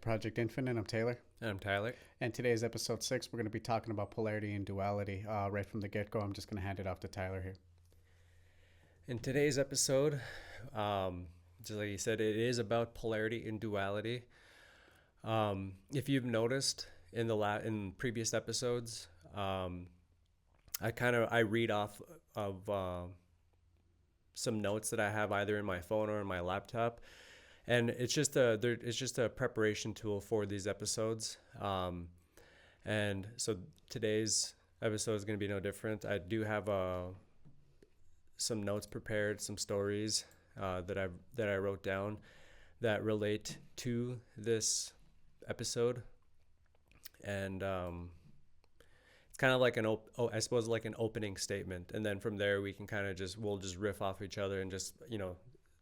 Project Infinite. I'm Taylor. And I'm Tyler. And today is episode 6. We're going to be talking about polarity and duality. Right from the get go, I'm just going to hand it off to Tyler here. In today's episode, just like you said, it is about polarity and duality. If you've noticed in previous episodes, I read off of some notes that I have either in my phone or in my laptop, and it's just a preparation tool for these episodes. And so today's episode is going to be no different. I do have some notes prepared, some stories that I wrote down that relate to this episode, and it's kind of like I suppose like an opening statement, and then from there we can kind of we'll just riff off each other and just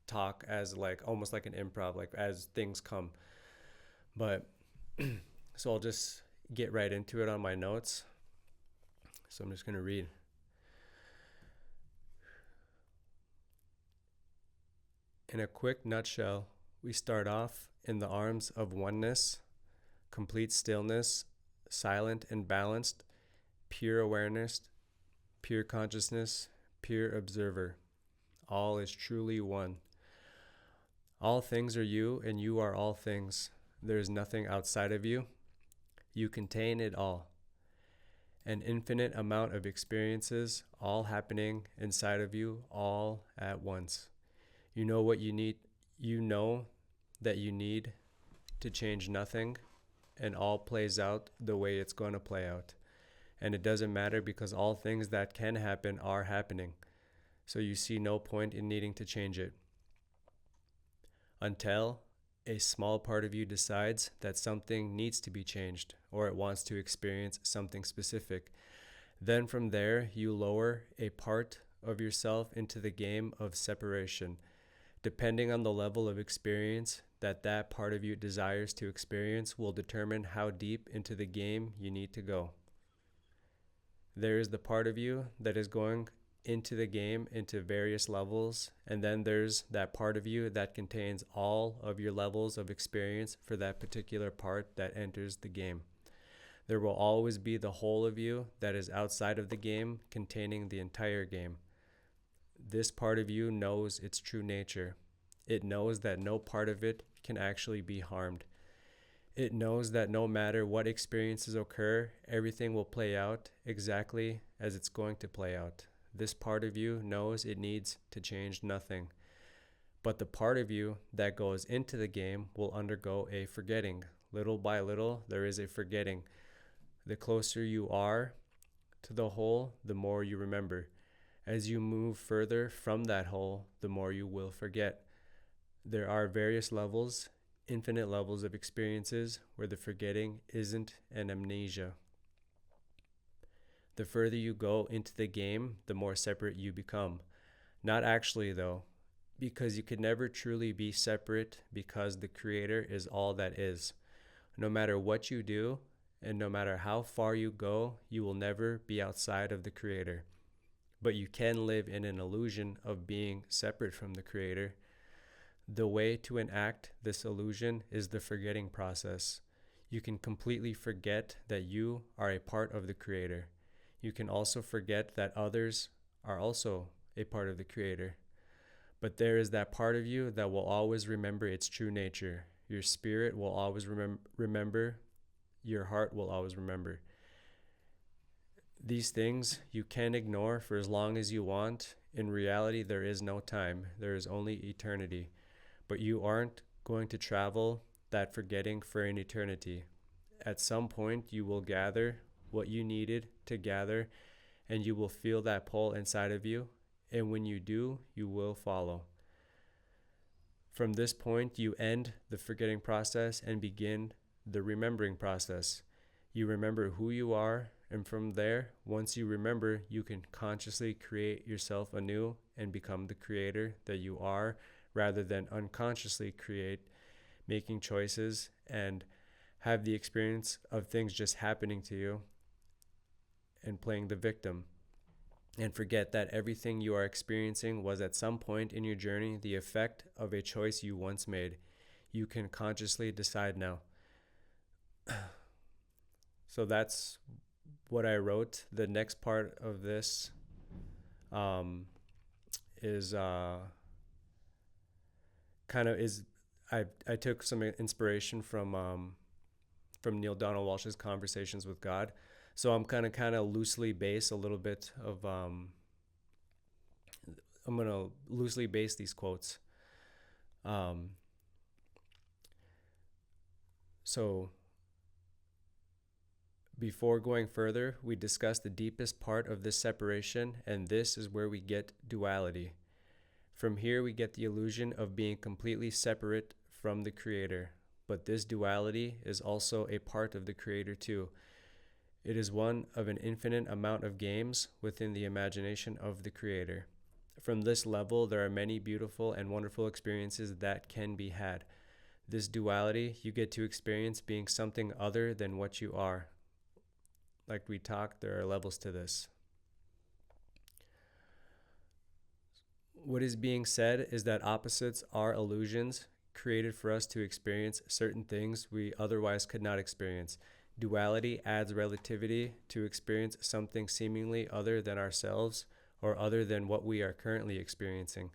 talk as like almost like an improv, like as things come. But so I'll just get right into it on my notes. So I'm just going to read. In a quick nutshell, we start off in the arms of oneness, complete stillness, silent and balanced, pure awareness, pure consciousness, pure observer. All is truly one. All things are you, and you are all things. There is nothing outside of you. You contain it all. An infinite amount of experiences, all happening inside of you, all at once. You know what you need. You know that you need to change nothing, and all plays out the way it's going to play out. And it doesn't matter because all things that can happen are happening. So you see no point in needing to change it. Until a small part of you decides that something needs to be changed, or it wants to experience something specific. Then from there, you lower a part of yourself into the game of separation. Depending on the level of experience that part of you desires to experience will determine how deep into the game you need to go. There is the part of you that is going into the game into various levels, and then there's that part of you that contains all of your levels of experience for that particular part that enters the game. There will always be the whole of you that is outside of the game, containing the entire game. This part of you knows its true nature. It knows that no part of it can actually be harmed. It knows that no matter what experiences occur, everything will play out exactly as it's going to play out. This part of you knows it needs to change nothing. But the part of you that goes into the game will undergo a forgetting. Little by little, there is a forgetting. The closer you are to the whole, the more you remember. As you move further from that whole, the more you will forget. There are various levels, infinite levels of experiences where the forgetting isn't an amnesia. The further you go into the game, the more separate you become. Not actually, though, because you could never truly be separate because the Creator is all that is. No matter what you do, and no matter how far you go, you will never be outside of the Creator. But you can live in an illusion of being separate from the Creator. The way to enact this illusion is the forgetting process. You can completely forget that you are a part of the Creator. You can also forget that others are also a part of the Creator. But there is that part of you that will always remember its true nature. Your spirit will always remember. Your heart will always remember. These things you can ignore for as long as you want. In reality, there is no time. There is only eternity. But you aren't going to travel that forgetting for an eternity. At some point, you will gather what you needed to gather, and you will feel that pull inside of you, and when you do, you will follow. From this point, you end the forgetting process and begin the remembering process. You remember who you are, and from there, once you remember, you can consciously create yourself anew and become the creator that you are, rather than unconsciously making choices and have the experience of things just happening to you and playing the victim. And forget that everything you are experiencing was at some point in your journey the effect of a choice you once made. You can consciously decide now. So that's what I wrote. The next part of this um, is kind of is I took some inspiration from Neil Donald Walsh's Conversations with God. So I'm kind of loosely base a little bit of I'm gonna loosely base these quotes. Um, so before going further, we discuss the deepest part of this separation, and this is where we get duality. From here, we get the illusion of being completely separate from the Creator. But this duality is also a part of the Creator, too. It is one of an infinite amount of games within the imagination of the Creator. From this level, there are many beautiful and wonderful experiences that can be had. This duality, you get to experience being something other than what you are. Like we talked, there are levels to this. What is being said is that opposites are illusions created for us to experience certain things we otherwise could not experience. Duality adds relativity to experience something seemingly other than ourselves or other than what we are currently experiencing.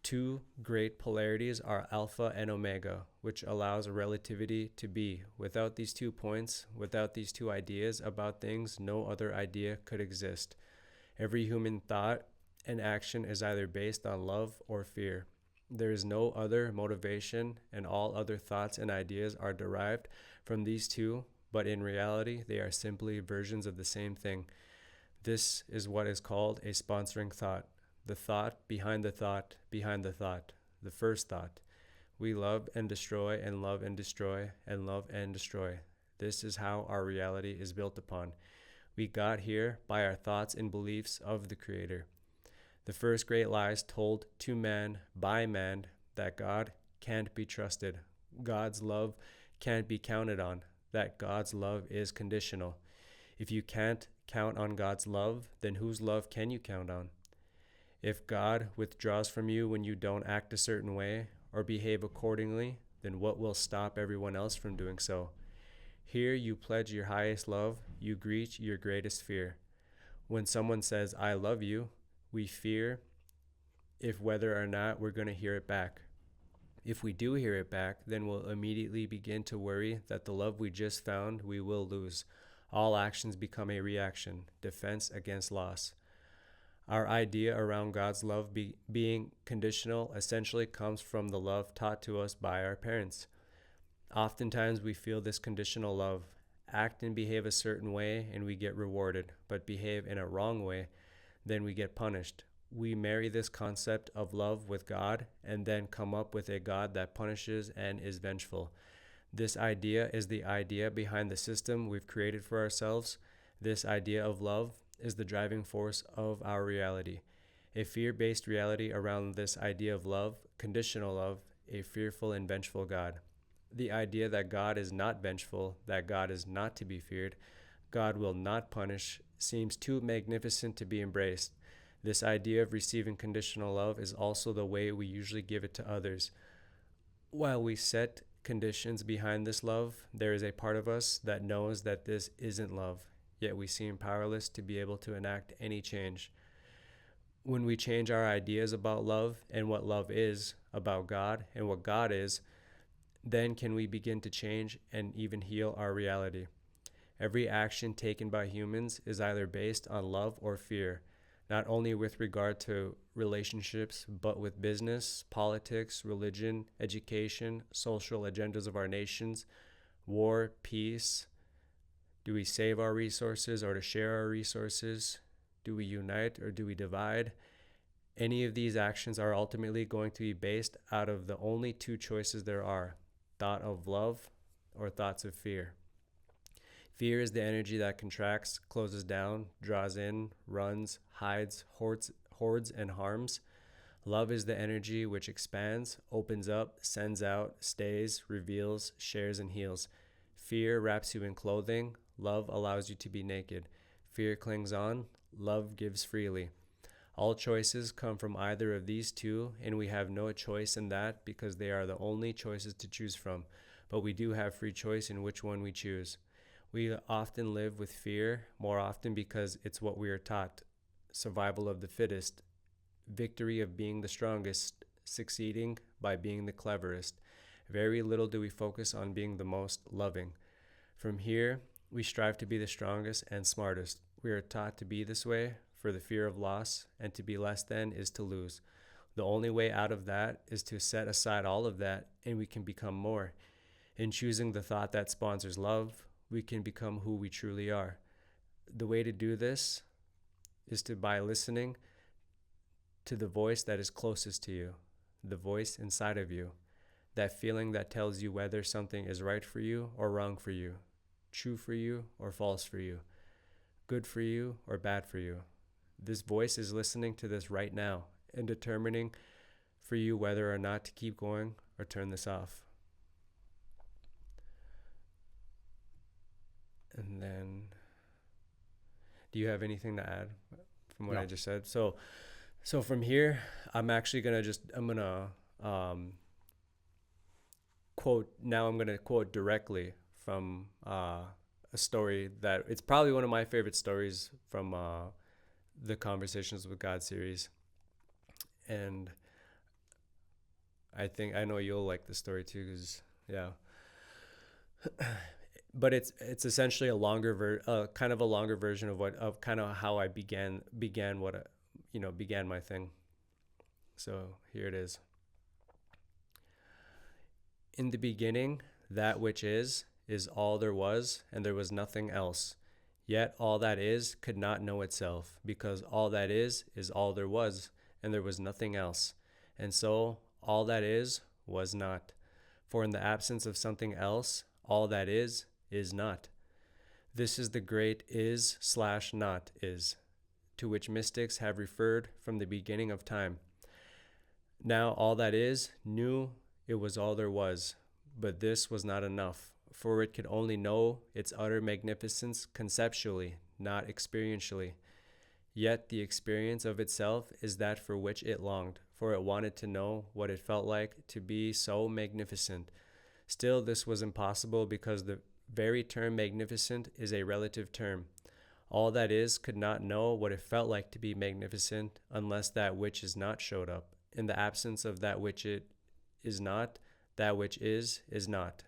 Two great polarities are alpha and omega, which allows relativity to be. Without these 2 points, without these two ideas about things, no other idea could exist. Every human thought and action is either based on love or fear. There is no other motivation, and all other thoughts and ideas are derived from these two, but in reality, they are simply versions of the same thing. This is what is called a sponsoring thought. The thought behind the thought behind the thought. The first thought. We love and destroy and love and destroy and love and destroy. This is how our reality is built upon. We got here by our thoughts and beliefs of the Creator. The first great lies told to man by man that God can't be trusted. God's love can't be counted on. That God's love is conditional. If you can't count on God's love, then whose love can you count on? If God withdraws from you when you don't act a certain way or behave accordingly, then what will stop everyone else from doing so? Here you pledge your highest love, you greet your greatest fear. When someone says, I love you, we fear if whether or not we're going to hear it back. If we do hear it back, then we'll immediately begin to worry that the love we just found we will lose. All actions become a reaction, defense against loss. Our idea around God's love being conditional essentially comes from the love taught to us by our parents. Oftentimes we feel this conditional love. Act and behave a certain way and we get rewarded, but behave in a wrong way, then we get punished. We marry this concept of love with God and then come up with a God that punishes and is vengeful. This idea is the idea behind the system we've created for ourselves. This idea of love is the driving force of our reality. A fear-based reality around this idea of love, conditional love, a fearful and vengeful God. The idea that God is not vengeful, that God is not to be feared, God will not punish, seems too magnificent to be embraced. This idea of receiving conditional love is also the way we usually give it to others. While we set conditions behind this love, there is a part of us that knows that this isn't love, yet we seem powerless to be able to enact any change. When we change our ideas about love and what love is, about God and what God is, then can we begin to change and even heal our reality. Every action taken by humans is either based on love or fear, not only with regard to relationships, but with business, politics, religion, education, social agendas of our nations, war, peace. Do we save our resources or to share our resources? Do we unite or do we divide? Any of these actions are ultimately going to be based out of the only two choices there are: thought of love or thoughts of fear. Fear is the energy that contracts, closes down, draws in, runs, hides, hoards, and harms. Love is the energy which expands, opens up, sends out, stays, reveals, shares, and heals. Fear wraps you in clothing. Love allows you to be naked. Fear clings on. Love gives freely. All choices come from either of these two, and we have no choice in that because they are the only choices to choose from. but we do have free choice in which one we choose. We often live with fear, more often because it's what we are taught: survival of the fittest, victory of being the strongest, succeeding by being the cleverest. Very little do we focus on being the most loving. From here, we strive to be the strongest and smartest. We are taught to be this way for the fear of loss, and to be less than is to lose. The only way out of that is to set aside all of that, and we can become more. In choosing the thought that sponsors love, we can become who we truly are. The way to do this is by listening to the voice that is closest to you, the voice inside of you, that feeling that tells you whether something is right for you or wrong for you, true for you or false for you, good for you or bad for you. This voice is listening to this right now and determining for you whether or not to keep going or turn this off. And then, do you have anything to add from what I just said? So from here, I'm gonna quote. Now I'm gonna quote directly from a story that it's probably one of my favorite stories from the Conversations with God series, and I know you'll like the story too, because but it's essentially a longer kind of a longer version of kind of how I began my thing. So here it is. In the beginning, that which is all there was, and there was nothing else. Yet all that is could not know itself, because all that is all there was, and there was nothing else. And so all that is was not. For in the absence of something else, all that is not. This is the great is/not is, to which mystics have referred from the beginning of time. Now all that is knew it was all there was, but this was not enough, for it could only know its utter magnificence conceptually, not experientially. Yet the experience of itself is that for which it longed, for it wanted to know what it felt like to be so magnificent. Still, this was impossible, because the very term magnificent is a relative term. All that is could not know what it felt like to be magnificent unless that which is not showed up. In the absence of that which it is not, that which is not.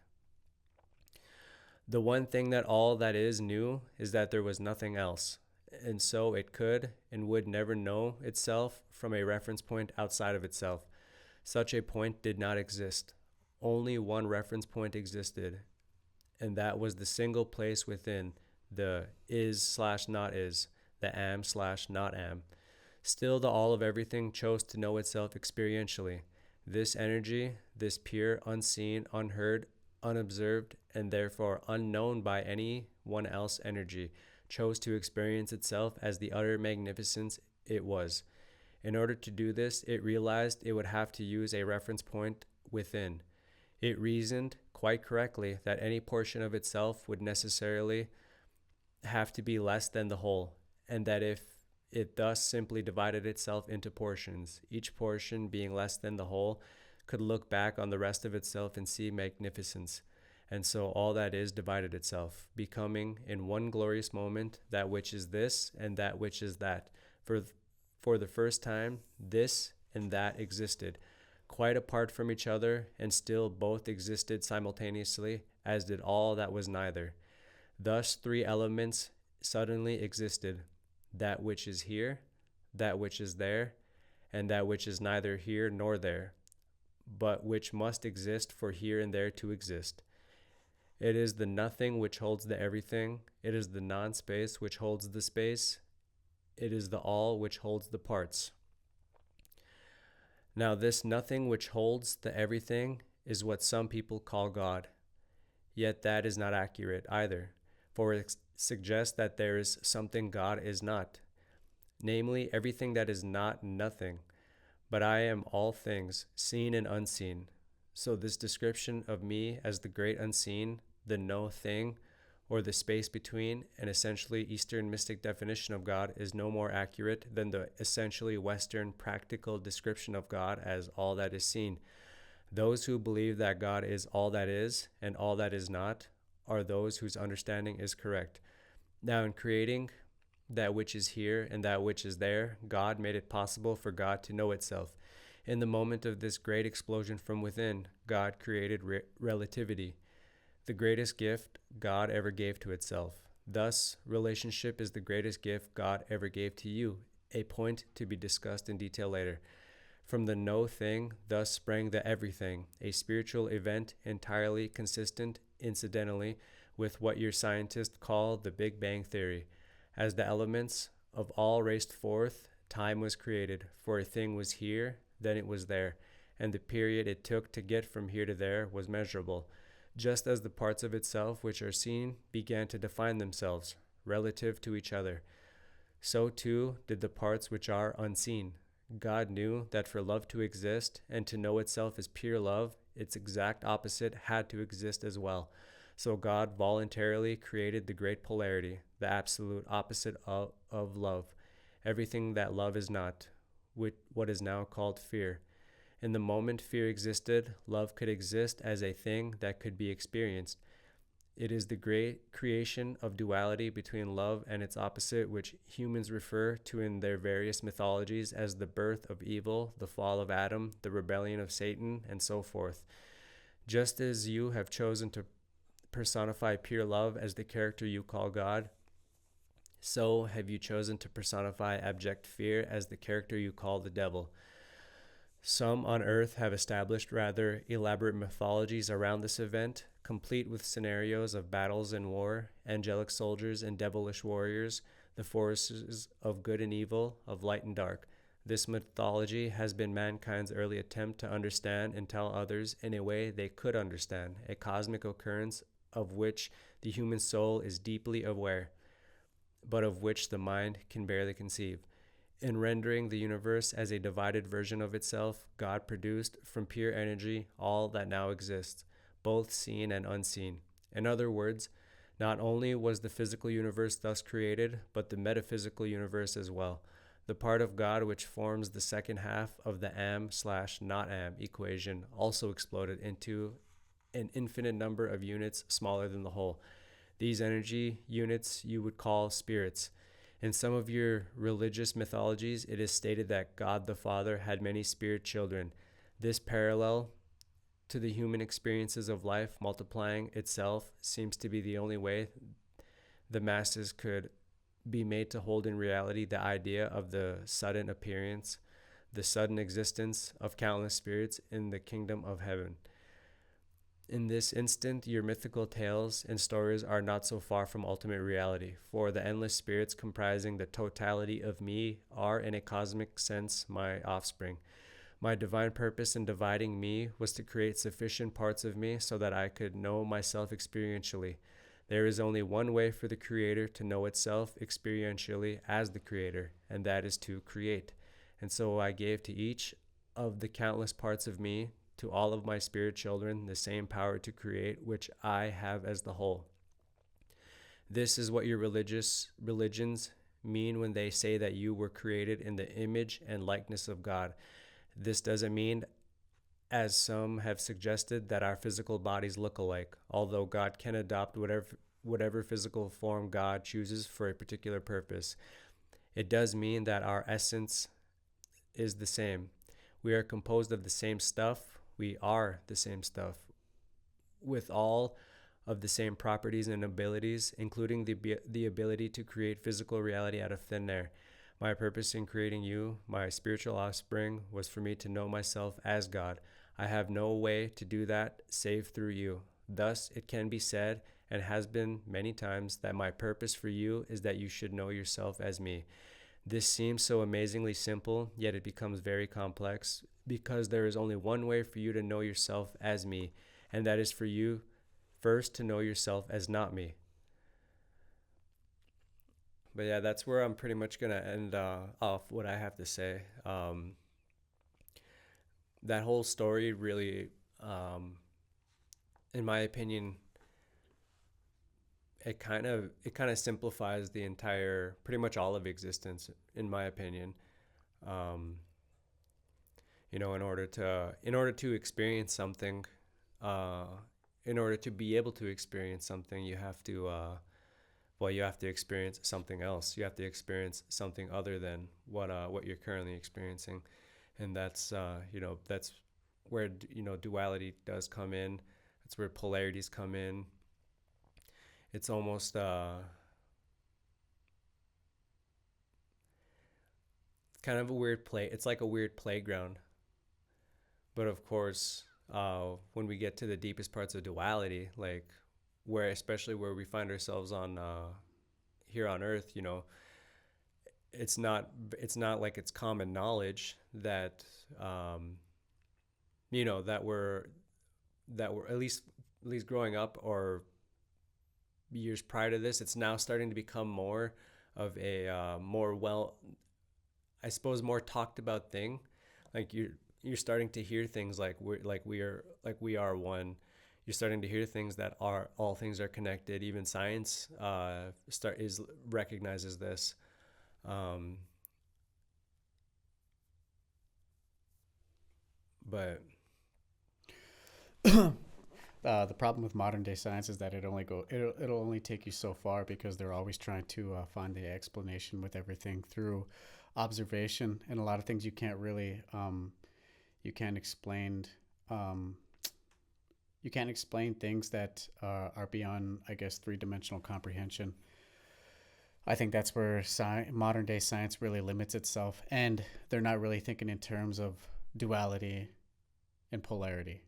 The one thing that all that is knew is that there was nothing else, and so it could and would never know itself from a reference point outside of itself. Such a point did not exist. Only one reference point existed, and that was the single place within the is/not is, the am/not am. Still, the all of everything chose to know itself experientially. This energy, this pure, unseen, unheard, unobserved, and therefore unknown by anyone else energy, chose to experience itself as the utter magnificence it was. In order to do this, it realized it would have to use a reference point within. It reasoned, quite correctly, that any portion of itself would necessarily have to be less than the whole, and that if it thus simply divided itself into portions, each portion being less than the whole, could look back on the rest of itself and see magnificence. And so all that is divided itself, becoming in one glorious moment that which is this and that which is that. For the first time, this and that existed, quite apart from each other, and still both existed simultaneously, as did all that was neither. Thus three elements suddenly existed: that which is here, that which is there, and that which is neither here nor there, but which must exist for here and there to exist. It is the nothing which holds the everything. It is the non-space which holds the space. It is the all which holds the parts. Now this nothing which holds the everything is what some people call God. Yet that is not accurate either, for it suggests that there is something God is not, namely everything that is not nothing. But I am all things, seen and unseen. So this description of me as the great unseen, the no thing, or the space between, an essentially Eastern mystic definition of God, is no more accurate than the essentially Western practical description of God as all that is seen. Those who believe that God is all that is and all that is not are those whose understanding is correct. Now, in creating that which is here and that which is there, God made it possible for God to know itself. In the moment of this great explosion from within, God created relativity, the greatest gift God ever gave to itself. Thus, relationship is the greatest gift God ever gave to you, a point to be discussed in detail later. From the no thing, thus sprang the everything, a spiritual event entirely consistent, incidentally, with what your scientists call the Big Bang Theory. As the elements of all raced forth, time was created, for a thing was here, then it was there, and the period it took to get from here to there was measurable, just as the parts of itself which are seen began to define themselves, relative to each other. So too did the parts which are unseen. God knew that for love to exist and to know itself as pure love, its exact opposite had to exist as well. So God voluntarily created the great polarity, the absolute opposite of love, everything that love is not, what is now called fear. In the moment fear existed, love could exist as a thing that could be experienced. It is the great creation of duality between love and its opposite, which humans refer to in their various mythologies as the birth of evil, the fall of Adam, the rebellion of Satan, and so forth. Just as you have chosen to personify pure love as the character you call God, so have you chosen to personify abject fear as the character you call the devil. Some on earth have established rather elaborate mythologies around this event, complete with scenarios of battles and war, angelic soldiers and devilish warriors, the forces of good and evil, of light and dark. This mythology has been mankind's early attempt to understand and tell others in a way they could understand, a cosmic occurrence of which the human soul is deeply aware, but of which the mind can barely conceive. In rendering the universe as a divided version of itself, God produced from pure energy all that now exists, both seen and unseen. In other words, not only was the physical universe thus created, but the metaphysical universe as well. The part of God which forms the second half of the am/not am equation also exploded into an infinite number of units smaller than the whole. These energy units you would call spirits. In some of your religious mythologies, it is stated that God the Father had many spirit children. This parallel to the human experiences of life multiplying itself seems to be the only way the masses could be made to hold in reality the idea of the sudden appearance, the sudden existence of countless spirits in the kingdom of heaven. In this instant, your mythical tales and stories are not so far from ultimate reality, for the endless spirits comprising the totality of me are, in a cosmic sense, my offspring. My divine purpose in dividing me was to create sufficient parts of me so that I could know myself experientially. There is only one way for the Creator to know itself experientially as the Creator, and that is to create. And so I gave to each of the countless parts of me, to all of my spirit children, the same power to create which I have as the whole. This is what your religions mean when they say that you were created in the image and likeness of God. This doesn't mean, as some have suggested, that our physical bodies look alike, although God can adopt whatever physical form God chooses for a particular purpose. It does mean that our essence is the same. We are composed of the same stuff. We are the same stuff, with all of the same properties and abilities, including the ability to create physical reality out of thin air. My purpose in creating you, my spiritual offspring, was for me to know myself as God. I have no way to do that save through you. Thus, it can be said, and has been many times, that my purpose for you is that you should know yourself as me. This seems so amazingly simple, yet it becomes very complex, because there is only one way for you to know yourself as me, and that is for you first to know yourself as not me. But yeah, that's where I'm pretty much going to end off what I have to say. That whole story really, in my opinion, it kind of simplifies the entire, pretty much all of existence, in my opinion. Um, In order to experience something, uh, in order to be able to experience something, you have to you have to experience something else. You have to experience something other than what you're currently experiencing, and that's where duality does come in. That's where polarities come in. It's almost kind of a weird play. It's like a weird playground. But of course, when we get to the deepest parts of duality, like where especially where we find ourselves on here on Earth, it's not like it's common knowledge that that we're at least growing up or years prior to this, it's now starting to become more of a more well, I suppose, more talked about thing. Like you're starting to hear things like we are one. You're starting to hear things that are all things are connected. Even science start is recognizes this. Um, but The problem with modern day science is that it'll only take you so far because they're always trying to find the explanation with everything through observation, and a lot of things you can't explain um, you can't explain things that are beyond, I guess, three-dimensional comprehension. I think that's where modern day science really limits itself, and they're not really thinking in terms of duality and polarity.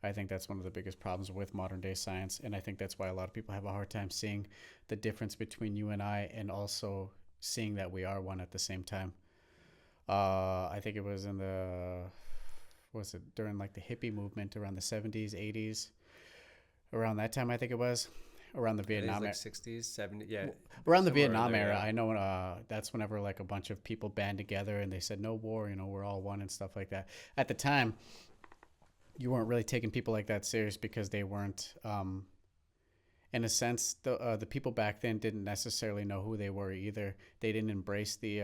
I think that's one of the biggest problems with modern day science, and I think that's why a lot of people have a hard time seeing the difference between you and I, and also seeing that we are one at the same time. I think it was in the was it during like the hippie movement around the 70s, 80s, around that time. I think it was around the I think it's Vietnam like 60s, 70s, yeah, around the somewhere around Vietnam there, era. yeah. I know that's whenever like a bunch of people band together and they said no war, we're all one and stuff like that. At the time, you weren't really taking people like that serious because they weren't, in a sense, the people back then didn't necessarily know who they were either. They didn't embrace the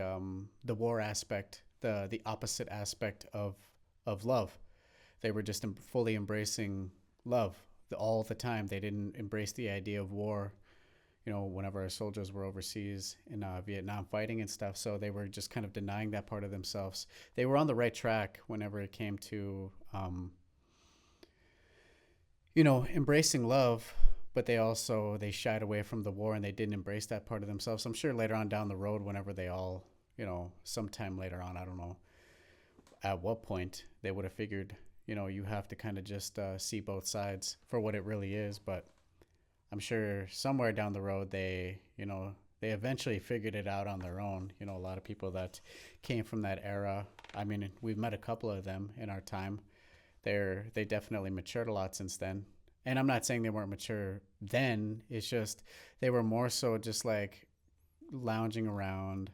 war aspect, the opposite aspect of love. They were just fully embracing love all the time. They didn't embrace the idea of war. Whenever our soldiers were overseas in Vietnam fighting and stuff, so they were just kind of denying that part of themselves. They were on the right track whenever it came to embracing love, but they shied away from the war and they didn't embrace that part of themselves. I'm sure later on down the road, whenever they all, sometime later on, I don't know at what point they would have figured, you have to kind of just see both sides for what it really is. But I'm sure somewhere down the road they eventually figured it out on their own. A lot of people that came from that era. I mean, we've met a couple of them in our time. They definitely matured a lot since then. And I'm not saying they weren't mature then. It's just they were more so just like lounging around,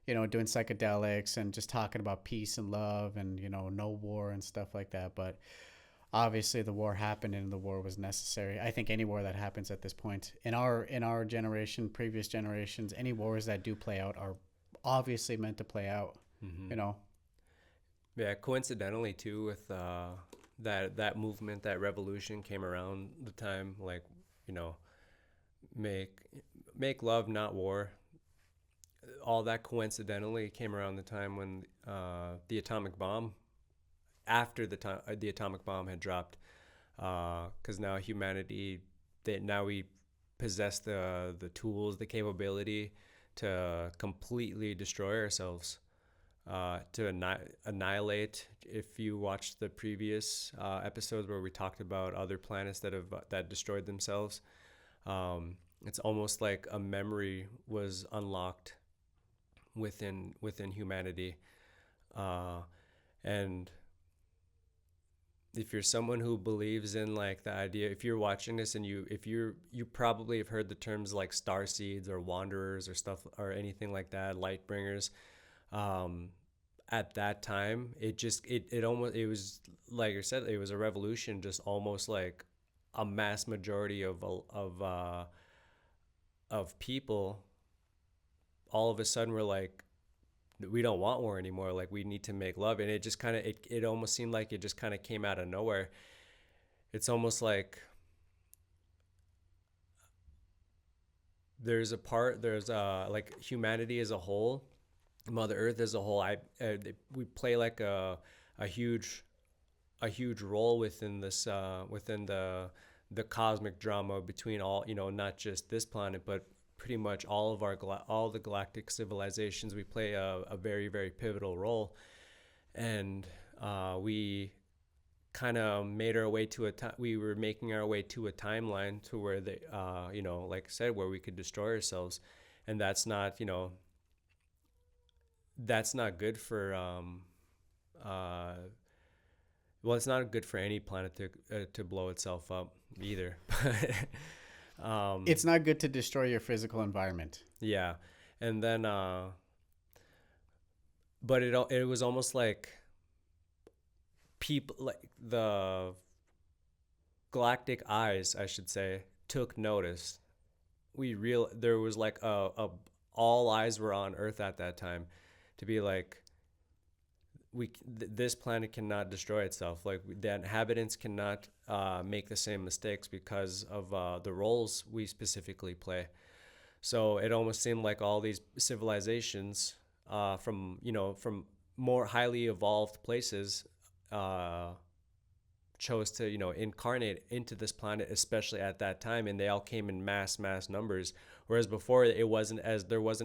doing psychedelics and just talking about peace and love and no war and stuff like that. But obviously, the war happened and the war was necessary. I think any war that happens at this point in our generation, previous generations, any wars that do play out are obviously meant to play out. Hmm. You know, Yeah, coincidentally too, with that movement, that revolution came around the time, like, you know, make make love not war. All that coincidentally came around the time when the atomic bomb, after the atomic bomb had dropped, because now humanity, now we possess the tools, the capability to completely destroy ourselves, to annihilate. If you watched the previous episodes where we talked about other planets that destroyed themselves, it's almost like a memory was unlocked within humanity, uh, and if you're someone who believes in like the idea, if you're watching this and you probably have heard the terms like star seeds or wanderers or stuff or anything like that, light bringers. um, at that time, it was, like I said, it was a revolution, just almost like a mass majority of people all of a sudden were like, we don't want war anymore. Like we need to make love. And it just kind of it almost seemed like it just kind of came out of nowhere. It's almost like there's like humanity as a whole, Mother Earth as a whole. We play like a huge a huge role within this within the cosmic drama between all, not just this planet, but pretty much all of all the galactic civilizations. We play a very very pivotal role. And we kind of made our way to we were making our way to a timeline to where they like I said, where we could destroy ourselves. And that's not good for uh well, it's not good for any planet to blow itself up either. It's not good to destroy your physical environment. Yeah. And then but it was almost like people, like the galactic eyes, I should say, took notice. There was like a all eyes were on Earth at that time, to be like, this planet cannot destroy itself. Like the inhabitants cannot make the same mistakes because of the roles we specifically play. So it almost seemed like all these civilizations from more highly evolved places uh, chose to incarnate into this planet, especially at that time, and they all came in mass numbers. Whereas before, there wasn't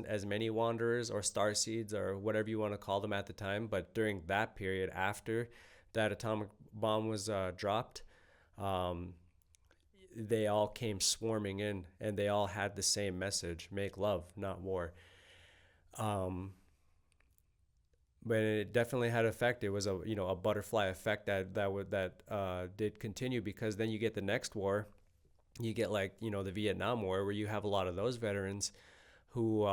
as many wanderers or star seeds or whatever you want to call them at the time. But during that period, after that atomic bomb was dropped, um, they all came swarming in, and they all had the same message: make love, not war. um, but it definitely had effect. It was a butterfly effect that did continue, because then you get the next war. You get, like, the Vietnam War, where you have a lot of those veterans who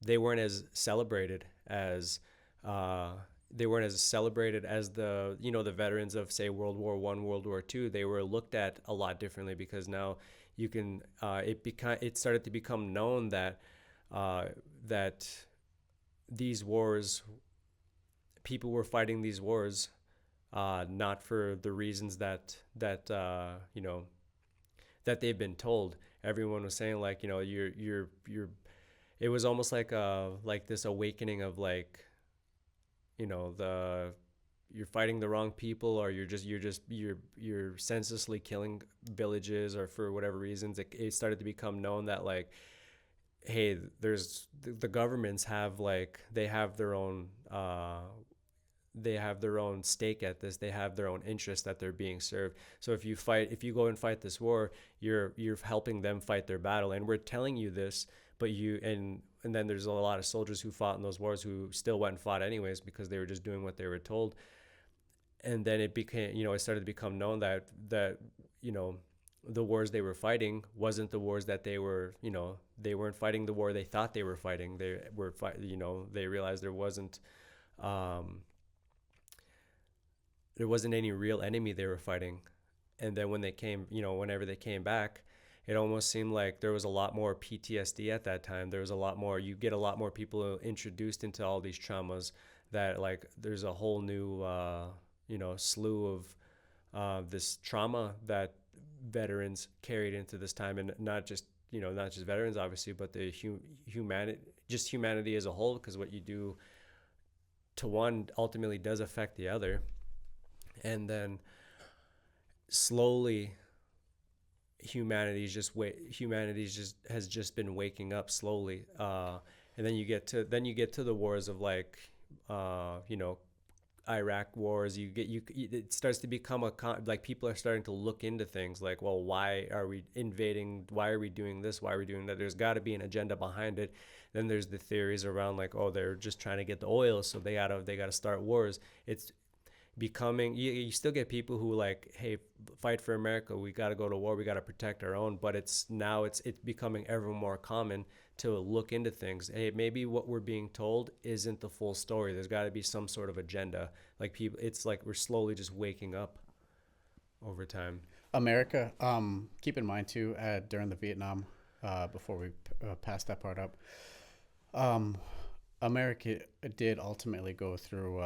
they weren't as celebrated as uh, the veterans of, say, World War I, World War II. They were looked at a lot differently, because now you can it started to become known that that these wars people were fighting these wars not for the reasons that they've been told. Everyone was saying, like, you're it was almost like this awakening of, like, the you're fighting the wrong people, or you're senselessly killing villages, or for whatever reasons. It started to become known that, like, hey, there's the governments have, like, they have their own stake at this. They have their own interests that they're being served. So if you go and fight this war, you're helping them fight their battle. And we're telling you this, but and then there's a lot of soldiers who fought in those wars who still went and fought anyways, because they were just doing what they were told. And then it started to become known that the wars they were fighting wasn't the wars that they weren't fighting the war they thought they were fighting. They realized um, there wasn't any real enemy they were fighting. And then whenever they came back, it almost seemed like there was a lot more PTSD at that time. There was you get a lot more people introduced into all these traumas, that, like, there's a whole new, slew of this trauma that veterans carried into this time. And not just veterans, obviously, but the humanity as a whole, because what you do to one ultimately does affect the other. And then slowly humanity's just has just been waking up slowly. And then you get to the wars of, like, Iraq wars. It starts to become like, people are starting to look into things like, well, why are we invading? Why are we doing this? Why are we doing that? There's got to be an agenda behind it. Then there's the theories around, like, oh, they're just trying to get the oil, so they gotta start wars. It's becoming you still get people who, like, hey, fight for America, we got to go to war, we got to protect our own. But it's becoming ever more common to look into things. Hey, maybe what we're being told isn't the full story. There's got to be some sort of agenda. Like, people, it's like we're slowly just waking up over time. America, keep in mind too, during the Vietnam, before we pass that part up, um, America did ultimately go through.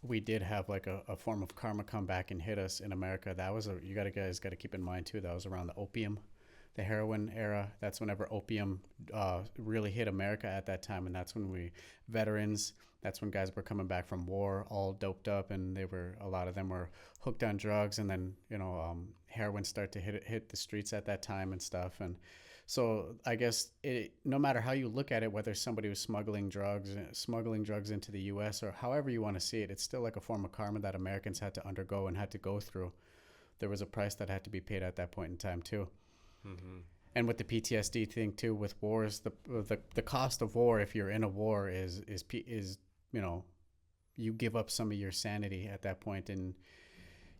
We did have like a form of karma come back and hit us in America. That was a you got to guys got to keep in mind too. That was around the opium, the heroin era. That's whenever opium really hit America at that time, and that's when we veterans. That's when guys were coming back from war, all doped up, and they were a lot of them were hooked on drugs, and then heroin started to hit the streets at that time and stuff, and so I guess no matter how you look at it, whether somebody was smuggling drugs into the U.S. or however you want to see it, it's still like a form of karma that Americans had to undergo and had to go through. There was a price that had to be paid at that point in time too. Mm-hmm. And with the PTSD thing too, with wars, the cost of war, if you're in a war, is you know you give up some of your sanity at that point, and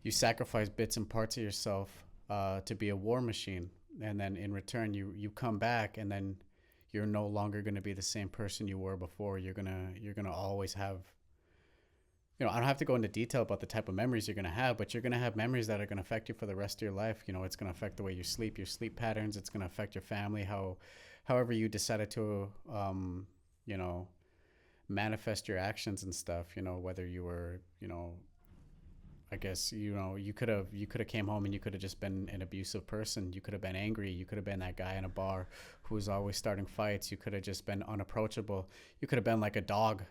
you sacrifice bits and parts of yourself to be a war machine, and then in return you come back, and then you're no longer going to be the same person you were before. You're gonna always have, I don't have to go into detail about the type of memories you're going to have, but you're going to have memories that are going to affect you for the rest of your life. It's going to affect the way you sleep, your sleep patterns. It's going to affect your family, however you decided to you know manifest your actions and stuff. Whether you were, I guess, you could have came home and you could have just been an abusive person. You could have been angry. You could have been that guy in a bar who was always starting fights. You could have just been unapproachable. You could have been like a dog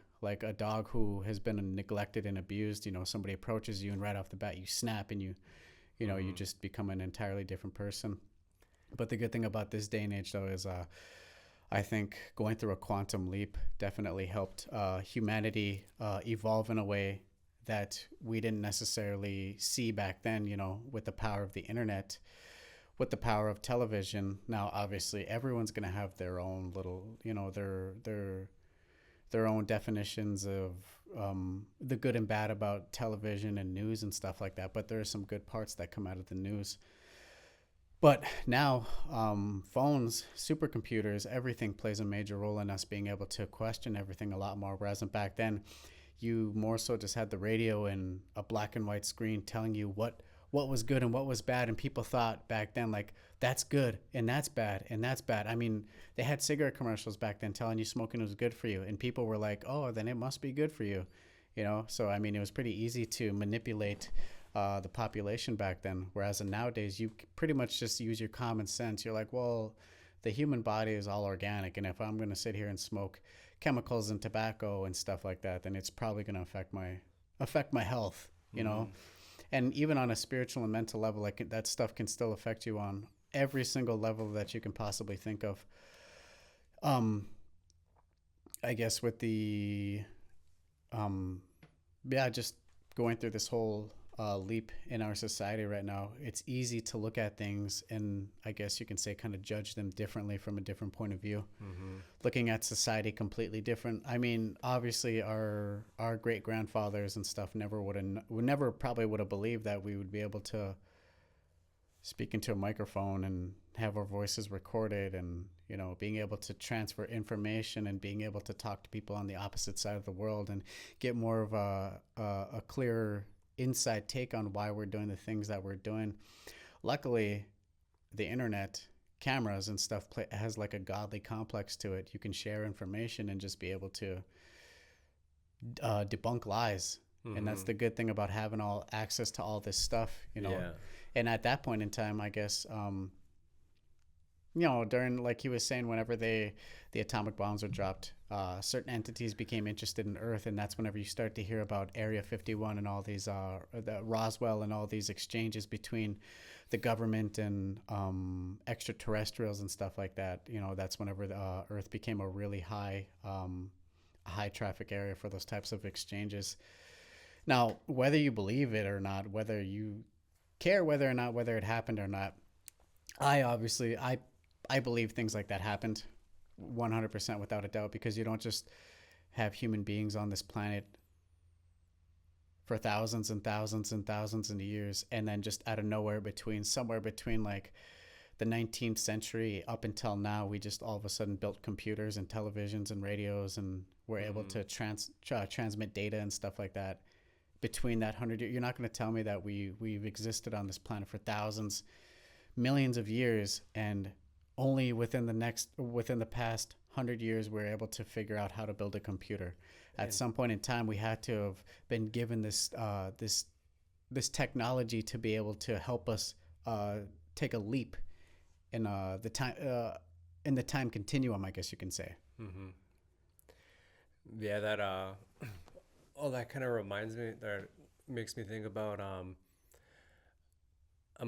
who has been neglected and abused. Somebody approaches you and right off the bat you snap, and you just become an entirely different person. But the good thing about this day and age though is I think going through a quantum leap definitely helped humanity evolve in a way that we didn't necessarily see back then, with the power of the internet, with the power of television. Now, obviously, everyone's going to have their own little, their own definitions of the good and bad about television and news and stuff like that. But there are some good parts that come out of the news. But now, phones, supercomputers, everything plays a major role in us being able to question everything a lot more. Whereas back then, you more so just had the radio and a black and white screen telling you what was good and what was bad. And people thought back then, like, that's good and that's bad and that's bad. I mean, they had cigarette commercials back then telling you smoking was good for you. And people were like, oh, then it must be good for you. So, I mean, it was pretty easy to manipulate the population back then. Whereas nowadays, you pretty much just use your common sense. You're like, well, the human body is all organic. And if I'm going to sit here and smoke chemicals and tobacco and stuff like that, then it's probably going to affect my health, and even on a spiritual and mental level, like that stuff can still affect you on every single level that you can possibly think of. I guess with the just going through this whole leap in our society right now, it's easy to look at things and I guess you can say kind of judge them differently from a different point of view. Mm-hmm. Looking at society completely different. I mean, obviously our great grandfathers and stuff never probably would have believed that we would be able to speak into a microphone and have our voices recorded, and being able to transfer information and being able to talk to people on the opposite side of the world and get more of a clearer inside take on why we're doing the things that we're doing. Luckily, the internet, cameras and stuff has like a godly complex to it. You can share information and just be able to debunk lies. Mm-hmm. And that's the good thing about having all access to all this stuff, Yeah. And at that point in time, I guess, during, like he was saying, whenever the atomic bombs were dropped, certain entities became interested in Earth, and that's whenever you start to hear about Area 51 and all these, the Roswell and all these exchanges between the government and extraterrestrials and stuff like that. That's whenever the Earth became a really high traffic area for those types of exchanges. Now, whether you believe it or not, whether you care whether it happened or not, I believe things like that happened 100% without a doubt, because you don't just have human beings on this planet for thousands and thousands and thousands of years and then just out of nowhere somewhere between like the 19th century up until now, we just all of a sudden built computers and televisions and radios and were able to transmit data and stuff like that. Between that 100 years, you're not going to tell me that we've existed on this planet for thousands, millions of years, and only within the past 100 years we were able to figure out how to build a computer. At And some point in time, we had to have been given this technology to be able to help us uh, take a leap in the time continuum, I guess you can say. hmm yeah, that oh, that kind of reminds me, that makes me think about I'm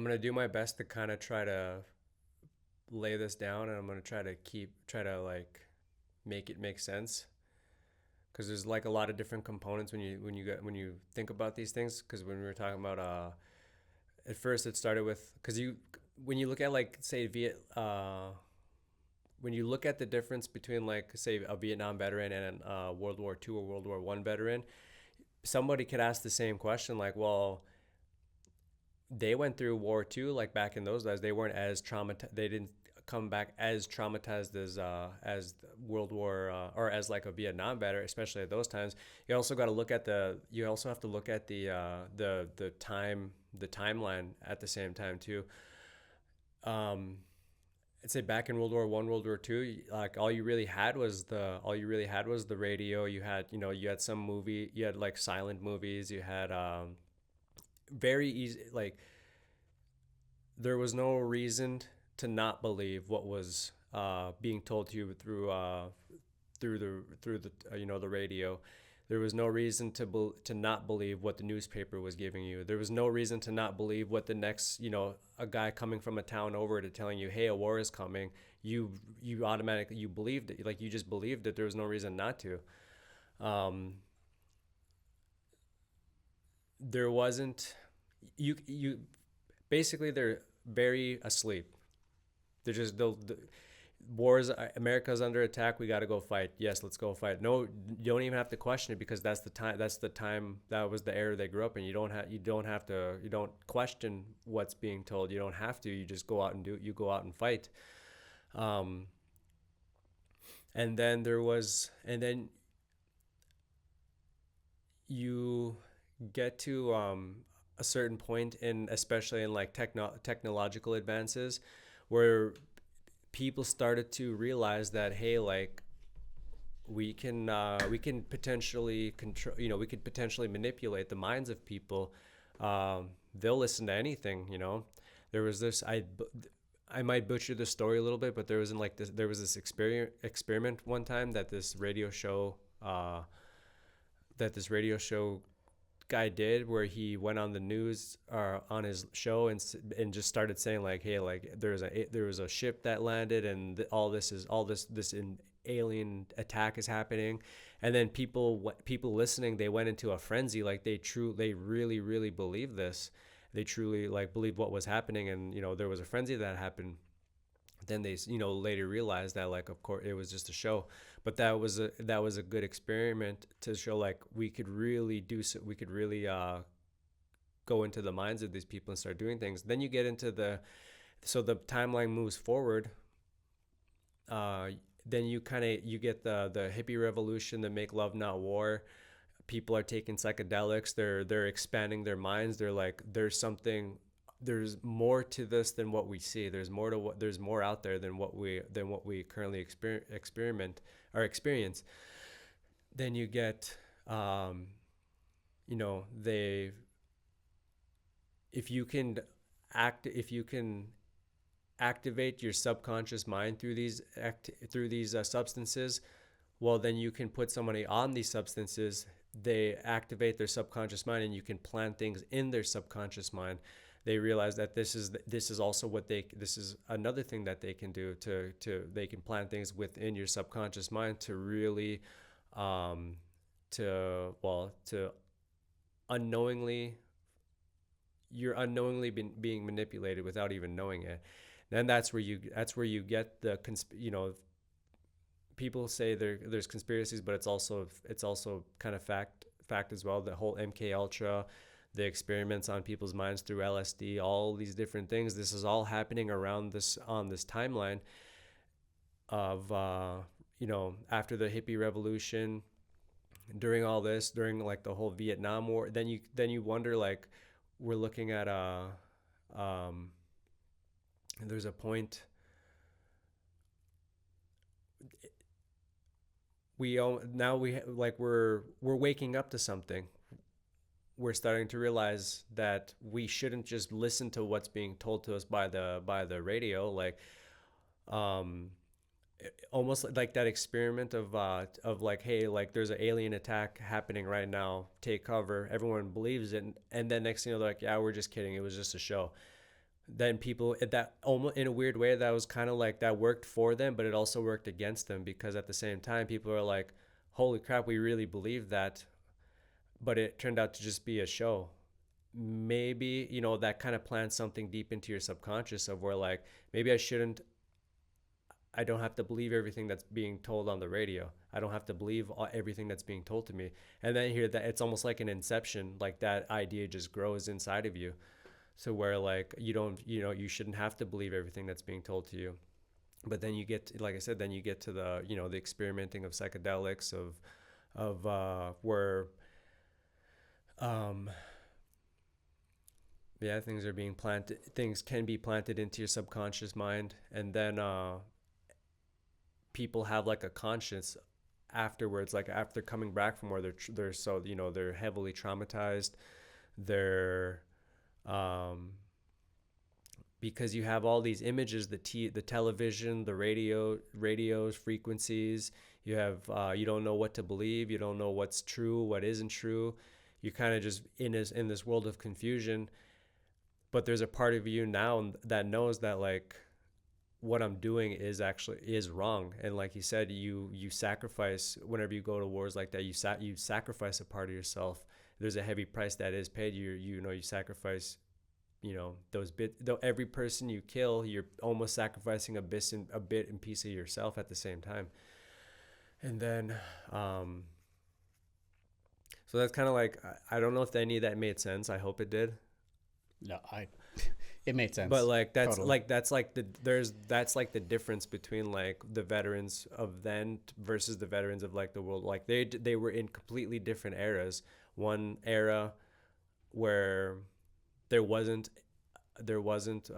gonna do my best to kind of try to lay this down, and I'm gonna try to like make it make sense, because there's like a lot of different components when you think about these things. Because when we were talking about at first it started with, because you when you look at like say Viet when you look at the difference between like say a Vietnam veteran and a World War II or World War One veteran, somebody could ask the same question like, well, they went through War II, like back in those days, they weren't as traumatized. They didn't come back as traumatized as World War or as like a Vietnam veteran, especially at those times. You also got to look at the. You also have to look at the timeline at the same time too. Um, I'd say back in World War One, World War Two, like all you really had was the radio. You had you had some movie, you had like silent movies. You had very easy like there was no reason to not believe what was being told to you through the the radio. There was no reason to not believe what the newspaper was giving you. There was no reason to not believe what the next a guy coming from a town over to telling you, hey, a war is coming. You automatically you believed it, like you just believed it. There was no reason not to. Um, there wasn't you basically they're very asleep. They're just the wars. America's under attack. We got to go fight. Yes, let's go fight. No, you don't even have to question it, because that's the time. That's the time. That was the era they grew up in. You don't have to. You don't question what's being told. You don't have to. You just go out and do. You go out and fight. Um, and then there was, and then you get to a certain point in, especially in like technological advances, where people started to realize that, hey, like we can potentially control, we could potentially manipulate the minds of people. They'll listen to anything. There was this, I might butcher the story a little bit, but there was this experiment one time that this radio show guy did, where he went on the news or on his show and just started saying like, hey, like there was a ship that landed, and all this in alien attack is happening. And then people listening, they went into a frenzy, like they really believed this. They truly like believed what was happening, and there was a frenzy that happened. Then they later realized that, like, of course it was just a show, but that was a good experiment to show like we could really do so. We could really go into the minds of these people and start doing things. Then you get into the timeline moves forward. uh then you get the hippie revolution, the make love not war. People are taking psychedelics, they're expanding their minds. They're like, there's more to this than what we see. There's more out there than what we currently experiment or experience. Then you get they if you can if you can activate your subconscious mind through these substances, well, then you can put somebody on these substances. They activate their subconscious mind, and you can plant things in their subconscious mind. They realize that this is also this is another thing that they can do to they can plant things within your subconscious mind to really to unknowingly you're unknowingly being manipulated without even knowing it. Then that's where you get people say there's conspiracies, but it's also kind of fact as well. The whole MK Ultra, the experiments on people's minds through LSD, all these different things. This is all happening around this on this timeline of after the hippie revolution, during all this, during like the whole Vietnam War. Then you wonder, like, we're looking at um, there's a point now we're waking up to something. We're starting to realize that we shouldn't just listen to what's being told to us by the radio. Like, um almost like that experiment of like, hey, like there's an alien attack happening right now, take cover, everyone believes it, and then next thing you know, they're like, yeah, we're just kidding, it was just a show. Then people, that almost in a weird way, that was kind of like that worked for them, but it also worked against them, because at the same time people are like, holy crap, we really believe that, but it turned out to just be a show. Maybe, that kind of plants something deep into your subconscious of where, like, maybe I don't have to believe everything that's being told on the radio. I don't have to believe everything that's being told to me. And then here, that it's almost like an inception, like that idea just grows inside of you. So where, like, you don't, you shouldn't have to believe everything that's being told to you. But then you get, like I said, then you get to the, the experimenting of psychedelics, of where, um, yeah, things can be planted into your subconscious mind. And then, people have like a conscience afterwards, like after coming back from where they're so, they're heavily traumatized. They're, um because you have all these images, the television, the radios frequencies. You have, you don't know what to believe, you don't know what's true, what isn't true. You kind of just in this world of confusion. But there's a part of you now that knows that, like, what I'm doing is wrong. And like you said, you sacrifice whenever you go to wars like that. You sacrifice a part of yourself. There's a heavy price that is paid. You sacrifice, those though every person you kill, you're almost sacrificing a bit and piece of yourself at the same time. And then, so that's kind of like, I don't know if any of that made sense. I hope it did. No, it made But sense. like Totally. that's like the difference between like the veterans of then versus the veterans of like the world. Like they were in completely different eras. One era where there wasn't there wasn't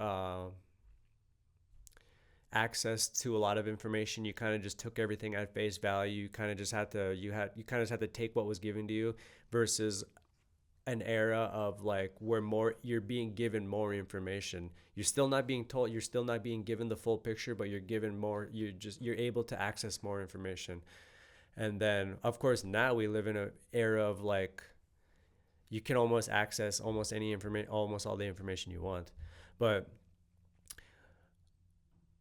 access to a lot of information. You kind of just took everything at face value. You kind of just had to you kind of just had to take what was given to you, versus an era of like where more you're being given more information. You're still not being told, you're still not being given the full picture, but you're given more, you're able to access more information. And then of course now we live in an era of like, you can almost access almost any information, almost all the information you want. But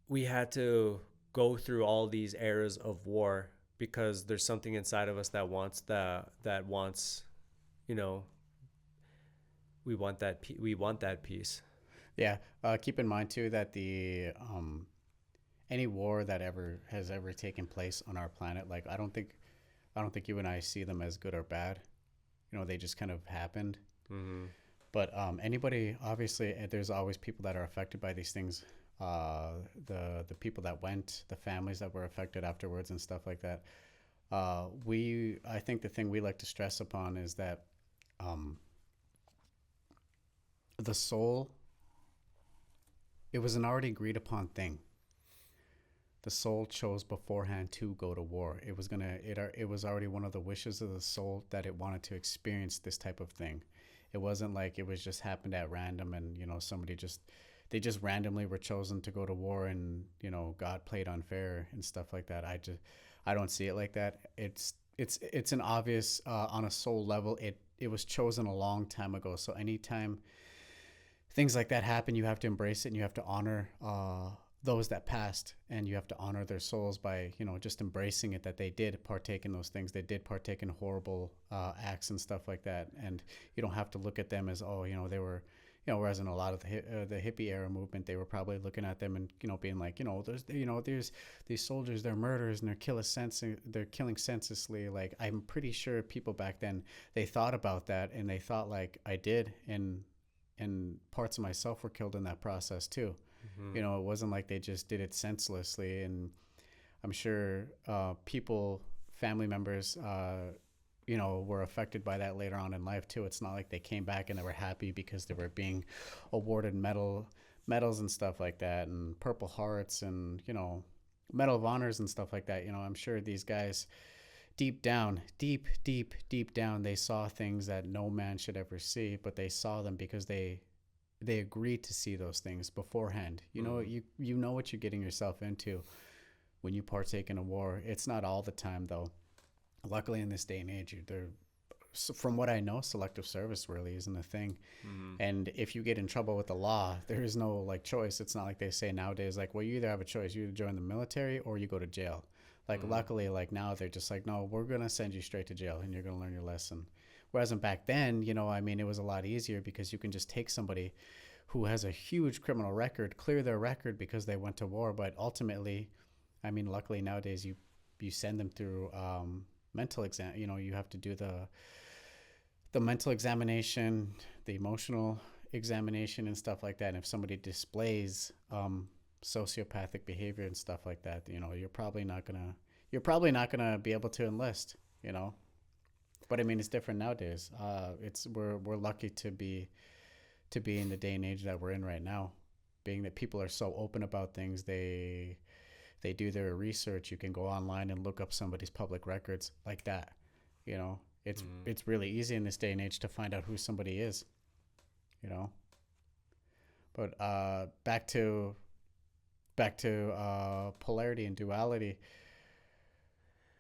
we had to go through all these eras of war because there's something inside of us that wants, you know we want that peace. Yeah. Keep in mind too that the any war that ever has ever taken place on our planet, like I don't think you and I see them as good or bad. They just kind of happened. Mm-hmm. But anybody, obviously, there's always people that are affected by these things. The people that went, the families that were affected afterwards, and stuff like that. I think the thing we like to stress upon is that um, the soul. It was an already agreed upon thing. The soul chose beforehand to go to war. It was gonna. It was already one of the wishes of the soul that it wanted to experience this type of thing. It wasn't like it was just happened at random, and somebody just they just randomly were chosen to go to war, and God played unfair and stuff like that. I don't see it like that. It's an obvious, on a soul level. It was chosen a long time ago. So anytime things like that happen, you have to embrace it, and you have to honor those that passed, and you have to honor their souls by just embracing it, that they did partake in those things, they did partake in horrible acts and stuff like that. And you don't have to look at them as, oh, they were, whereas in a lot of the hippie era movement, they were probably looking at them and being like, there's these soldiers, they're murderers, and they're killing senselessly. Like, I'm pretty sure people back then, they thought about that, and they thought like I did, and parts of myself were killed in that process too. Mm-hmm. It wasn't like they just did it senselessly. And I'm sure people, family members, were affected by that later on in life too. It's not like they came back and they were happy because they were being awarded medals and stuff like that, and Purple Hearts, and Medal of Honors and stuff like that. I'm sure these guys, deep down, deep down, they saw things that no man should ever see, but they saw them because they agreed to see those things beforehand. You know, Mm. you know what you're getting yourself into when you partake in a war. It's not all the time though. Luckily, in this day and age, they're, so from what I know, selective service really isn't a thing. Mm. And if you get in trouble with the law, there is no like choice. It's not like they say nowadays, like, well, you either have a choice, you either join the military or you go to jail. Like, Mm. luckily, like now they're just like, no, we're gonna send you straight to jail and you're gonna learn your lesson. Whereas in back then, you know, I mean, it was a lot easier because you can just take somebody who has a huge criminal record, clear their record because they went to war. But ultimately, I mean, luckily nowadays you send them through mental exam. You know, you have to do the mental examination, the emotional examination, and stuff like that. And if somebody displays sociopathic behavior and stuff like that, you know, you're probably not gonna be able to enlist. You know, but I mean, it's different nowadays. It's we're lucky to be in the day and age that we're in right now, being that people are so open about things. They do their research. You can go online and look up somebody's public records like that. You know, Mm. it's really easy in this day and age to find out who somebody is. You know, but back to polarity and duality.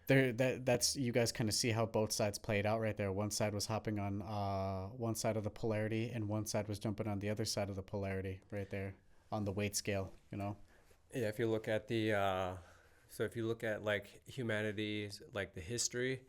There, that's you guys kind of see how both sides played out right there. One side was hopping on one side of the polarity, and one side was jumping on the other side of the polarity right there on the weight scale. You know. Yeah, if you look at the so if you look at like humanity's like the history,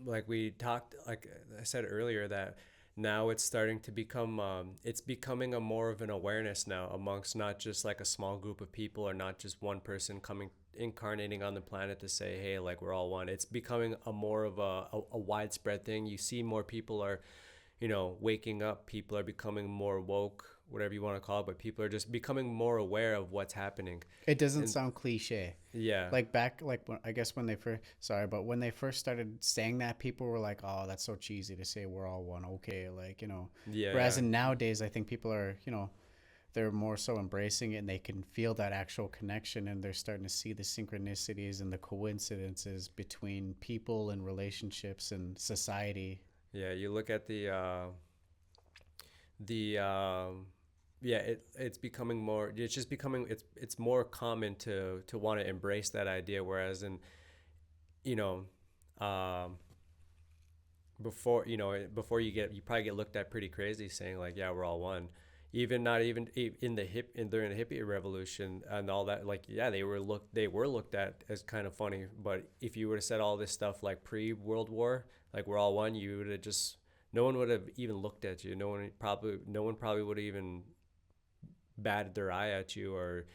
like we talked, like I said earlier, that now it's starting to become it's becoming a more of an awareness now amongst not just like a small group of people or not just one person coming incarnating on the planet to say, hey, like we're all one. It's becoming a more of a widespread thing. You see more people are, you know, waking up, people are becoming more woke, whatever you want to call it, but people are just becoming more aware of what's happening. It doesn't And sound cliche. yeah, Like back, like I guess when they first, sorry, but when they first started saying that, people were like, "Oh, that's so cheesy to say we're all one." Okay, like you know. yeah, Whereas yeah. in nowadays, I think people are, you know, they're more so embracing it and they can feel that actual connection and they're starting to see the synchronicities and the coincidences between people and relationships and society. Yeah, you look at the yeah, it's becoming more, it's just becoming, it's more common to want to embrace that idea, whereas in, you know, um before, you know, before you probably get looked at pretty crazy saying like, yeah, we're all one. Even not even in the during the hippie revolution and all that, like, yeah, they were looked at as kind of funny. But if you were to said all this stuff like pre World War, like we're all one, you would have just, no one would have even looked at you. No one probably would have even batted their eye at you, or,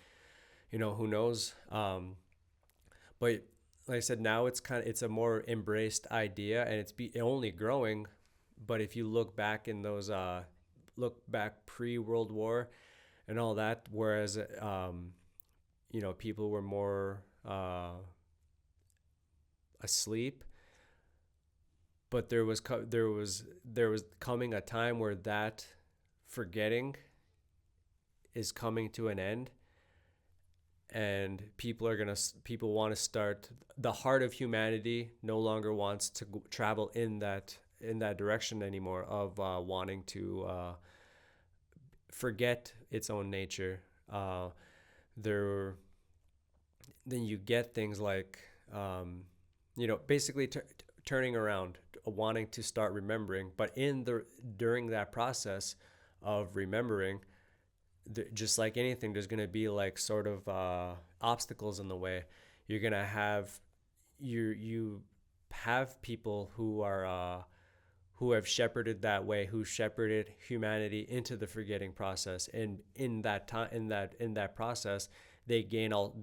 you know, who knows. But like I said, now it's a more embraced idea, and it's be only growing. But if you look back in those look back pre World War and all that, whereas you know, people were more asleep, but there was coming a time where that forgetting is coming to an end, and people want to start, the heart of humanity no longer wants to travel in that direction anymore of wanting to forget its own nature. There Then you get things like you know, basically turning around, wanting to start remembering, but in the during that process of remembering, just like anything, there's going to be like sort of obstacles in the way. You're going to have you have people who have shepherded that way, who shepherded humanity into the forgetting process, and in that time, in that process, they gain all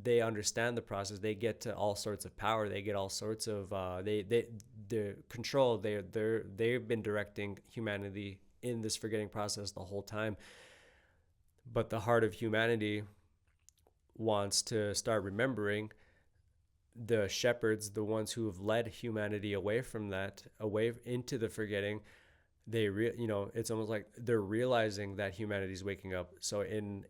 they understand the process. They get to all sorts of power. They get all sorts of they the control. They've been directing humanity in this forgetting process the whole time. But the heart of humanity wants to start remembering. The shepherds, the ones who have led humanity away from that, away into the forgetting, you know, it's almost like they're realizing that humanity's waking up. So in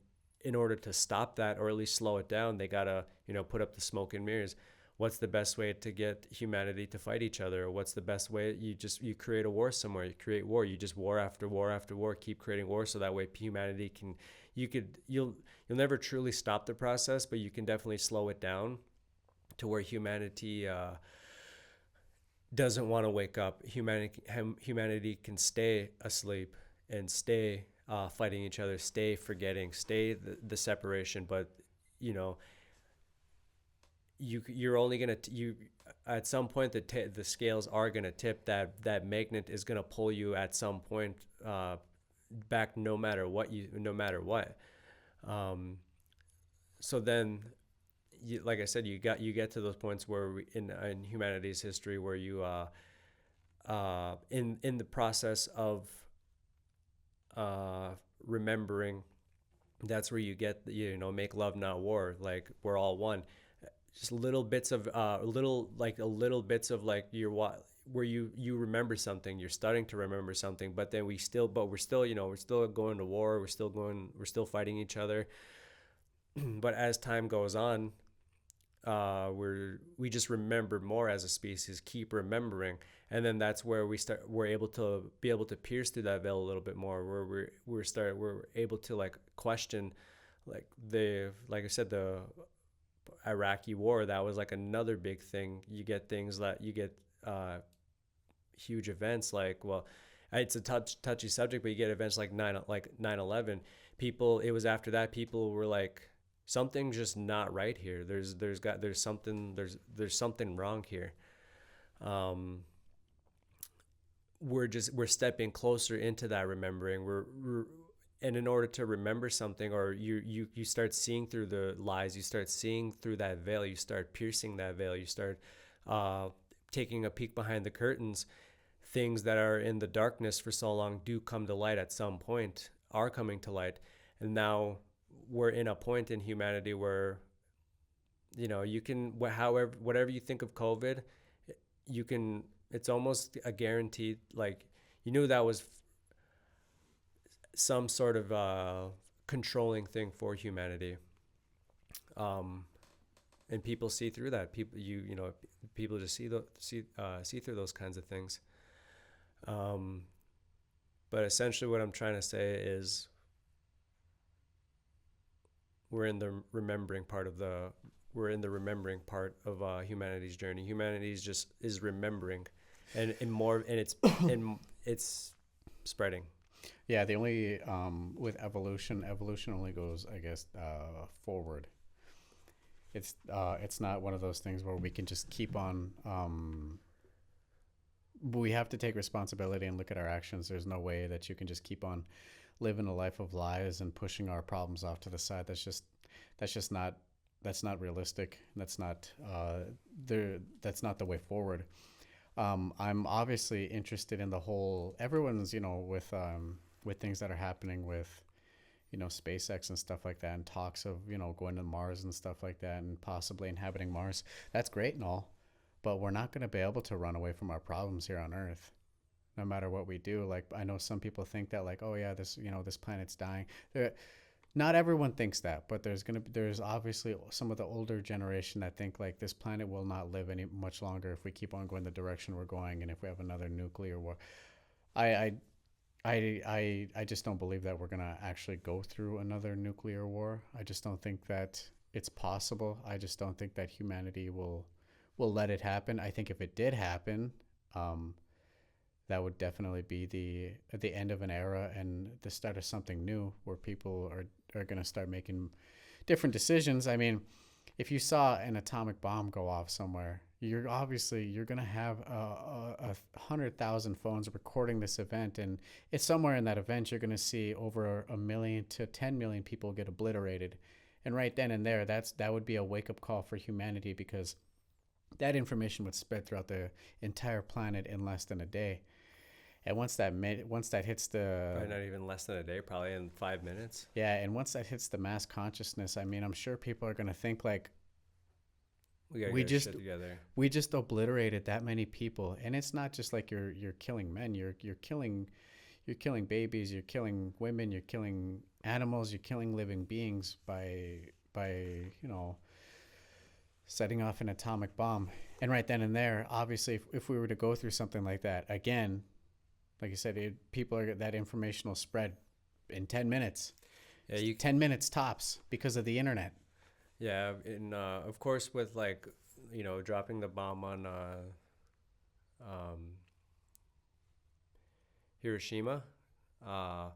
order to stop that, or at least slow it down, they gotta, you know, put up the smoke and mirrors. what's the best way to get humanity to fight each other? What's the best way? You create a war somewhere. You create war. You just war after war after war. Keep creating war, so that way humanity can. You'll never truly stop the process, but you can definitely slow it down to where humanity doesn't want to wake up. Humanity can stay asleep and stay fighting each other, stay forgetting, stay the separation. But you know, you're only gonna you at some point the scales are gonna tip. That magnet is gonna pull you at some point back, no matter what. Um, so then, like I said, you get to those points where in humanity's history where you in the process of uh, remembering, that's where you get, make love not war, like we're all one. Just little bits of little bits of like your what where you remember something, you're starting to remember something, but then we're still, we're still going to war, we're still fighting each other. But as time goes on, we just remember more as a species, keep remembering, and then that's where we're able to pierce through that veil a little bit more, where we're able to like question, like I said, the Iraqi war. That was like another big thing. You get huge events like, well, it's a touchy subject, but you get events like 9/11. People, it was after that people were like, something's just not right here. There's something wrong here. Um, we're stepping closer into that remembering. And in order to remember something, or you start seeing through the lies, you start seeing through that veil, you start piercing that veil, you start uh, taking a peek behind the curtains. Things that are in the darkness for so long do come to light at some point, are coming to light. And now we're in a point in humanity where, you can, however, whatever you think of COVID, you can, it's almost a guaranteed, like, you knew that was some sort of controlling thing for humanity. Um, and people see through that. People just see through those kinds of things. Um, but essentially, what I'm trying to say is, we're in the remembering part of humanity's journey. Humanity's just is remembering, and it's spreading. Yeah, the only with evolution only goes, I guess, forward. It's not one of those things where we can just keep on. We have to take responsibility and look at our actions. There's no way that you can just keep on living a life of lies and pushing our problems off to the side. That's just not realistic. That's not there. That's not the way forward. I'm obviously interested in the whole. Everyone's with things that are happening with SpaceX and stuff like that, and talks of going to Mars and stuff like that, and possibly inhabiting Mars. That's great and all, but we're not going to be able to run away from our problems here on Earth, no matter what we do. Like, I know some people think that, like, oh yeah, this planet's dying. Not everyone thinks that, but there's obviously some of the older generation that think like this planet will not live any much longer if we keep on going the direction we're going, and if we have another nuclear war. I I just don't believe that we're gonna actually go through another nuclear war. I just don't think that it's possible. I just don't think that humanity will let it happen. I think if it did happen, um, that would definitely be the end of an era and the start of something new, where people are gonna start making different decisions. I mean, if you saw an atomic bomb go off somewhere, you're gonna have a 100,000 phones recording this event, and it's somewhere in that event you're gonna see over a million to 10 million people get obliterated, and right then and there, that would be a wake up call for humanity, because that information would spread throughout the entire planet in less than a day. And once that hits the Probably not even less than a day, probably in 5 minutes. yeah, and once that hits the mass consciousness, I mean, I'm sure people are gonna think like, We gotta we get our just shit together. we just obliterated that many people, and it's not just like you're killing men, you're killing babies, you're killing women, you're killing animals, you're killing living beings by you know setting off an atomic bomb. And right then and there, obviously, if we were to go through something like that again, like I said, people are that information will spread in 10 minutes, Yeah, you 10 minutes tops because of the internet. yeah, and of course with like dropping the bomb on um, Hiroshima, uh,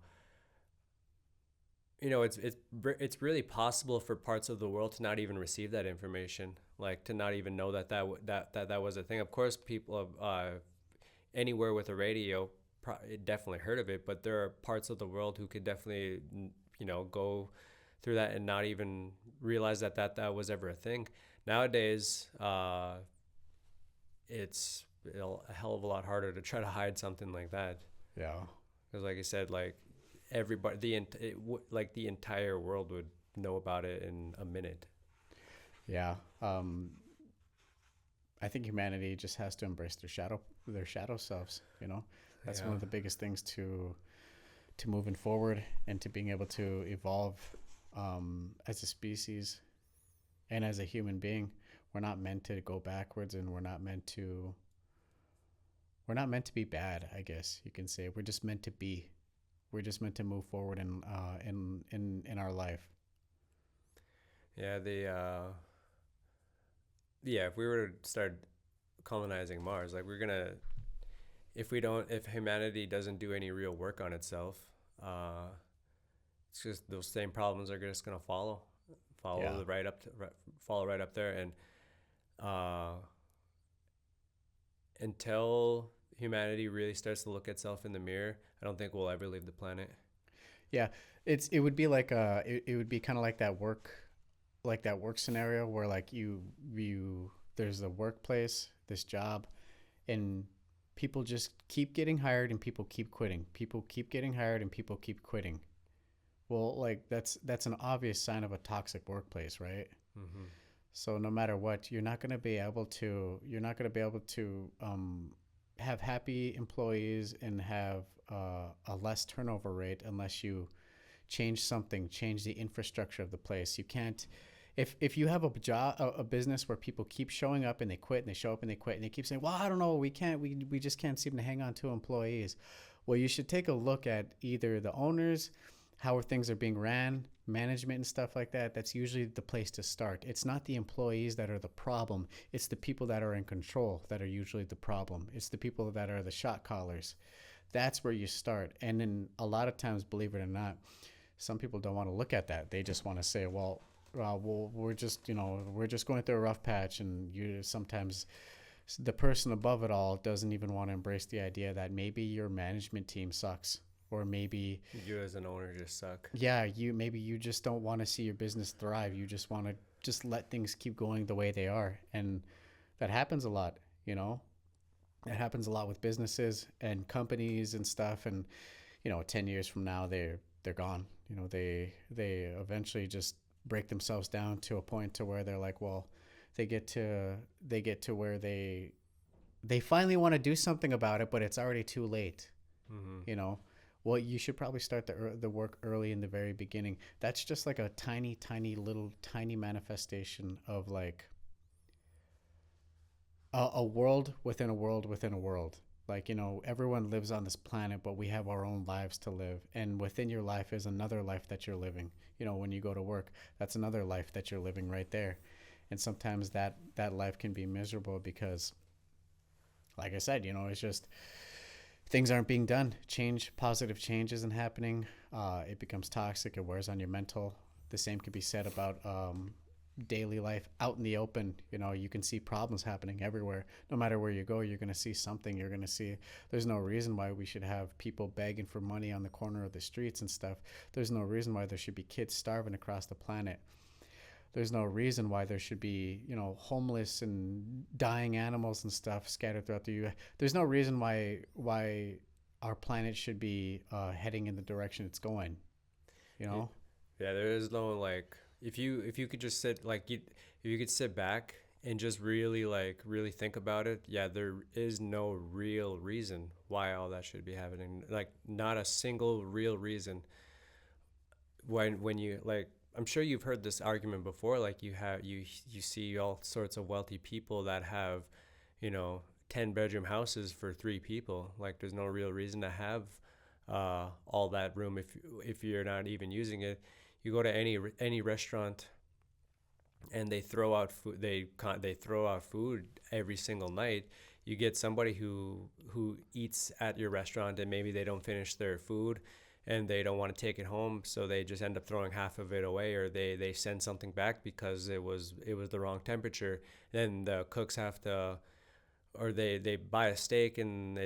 it's really possible for parts of the world to not even receive that information, like to not even know that was a thing. Of course, people anywhere with a radio definitely heard of it, but there are parts of the world who could definitely go through that and not even realize that was ever a thing. Nowadays, it's a hell of a lot harder to try to hide something like that Yeah. because, like I said, like everybody, like the entire world would know about it in a minute. Yeah. I think humanity just has to embrace their shadow selves. That's one Yeah. of the biggest things to moving forward and to being able to evolve as a species and as a human being. We're not meant to go backwards, and we're not meant to be bad. I guess you can say we're just meant to be. We're just meant to move forward in our life. Yeah, if we were to start colonizing Mars, like we're gonna, if humanity doesn't do any real work on itself, uh, it's just those same problems are just gonna Yeah. follow right up to, follow right up there, and uh, until humanity really starts to look itself in the mirror, I don't think we'll ever leave the planet. Yeah, it would be like it would be kind of like that work scenario where like you there's a workplace, this job, and people just keep getting hired and people keep quitting. People keep getting hired and people keep quitting. Well, like that's an obvious sign of a toxic workplace, right? Mm-hmm. So no matter what, you're not going to be able to have happy employees and have a less turnover rate unless you change the infrastructure of the place. You can't if you have a business where people keep showing up and they quit and they show up and they quit and they keep saying, "Well, I don't know, we just can't seem to hang on to employees." Well, you should take a look at either the owners, how things are being ran, management and stuff like that. That's usually the place to start. It's not the employees that are the problem. It's the people that are in control that are usually the problem. It's the people that are the shot callers. That's where you start. And then a lot of times, believe it or not, some people don't want to look at that. They just want to say, well, we're just going through a rough patch, and you sometimes the person above it all doesn't even want to embrace the idea that maybe your management team sucks, or maybe You as an owner just suck. yeah, you just don't want to see your business thrive. You just want to just let things keep going the way they are, and that happens a lot. You know, it happens a lot with businesses and companies and stuff, and 10 years from now they're gone. They eventually just break themselves down to a point to where they're like, well, they get to where they finally want to do something about it, but it's already too late. Mm-hmm. you know well, you should probably start the work early in the very beginning. That's just like a tiny little tiny manifestation of like a world within a world within a world. Like, everyone lives on this planet, but we have our own lives to live. And within your life is another life that you're living. When you go to work, that's another life that you're living right there. And sometimes that life can be miserable because, like I said, it's just things aren't being done. Positive change isn't happening. It becomes toxic. It wears on your mental. The same can be said about daily life out in the open. You can see problems happening everywhere. No matter where you go, you're going to see something. You're going to see there's no reason why we should have people begging for money on the corner of the streets and stuff. There's no reason why there should be kids starving across the planet. There's no reason why there should be, homeless and dying animals and stuff scattered throughout the U.S. There's no reason why our planet should be heading in the direction it's going. You Yeah, know? yeah, there is no like if you could just sit like if you could sit back and just really think about it, yeah, there is no real reason why all that should be happening. Like not a single real reason when you like I'm sure you've heard this argument before. Like you see all sorts of wealthy people that have, you know, 10 bedroom houses for three people. Like there's no real reason to have all that room if you're not even using it. You go to any restaurant and they throw out food. They throw out food every single night. You get somebody who eats at your restaurant and maybe they don't finish their food and they don't want to take it home, so they just end up throwing half of it away, or they send something back because it was the wrong temperature. Then the cooks have to, or they buy a steak and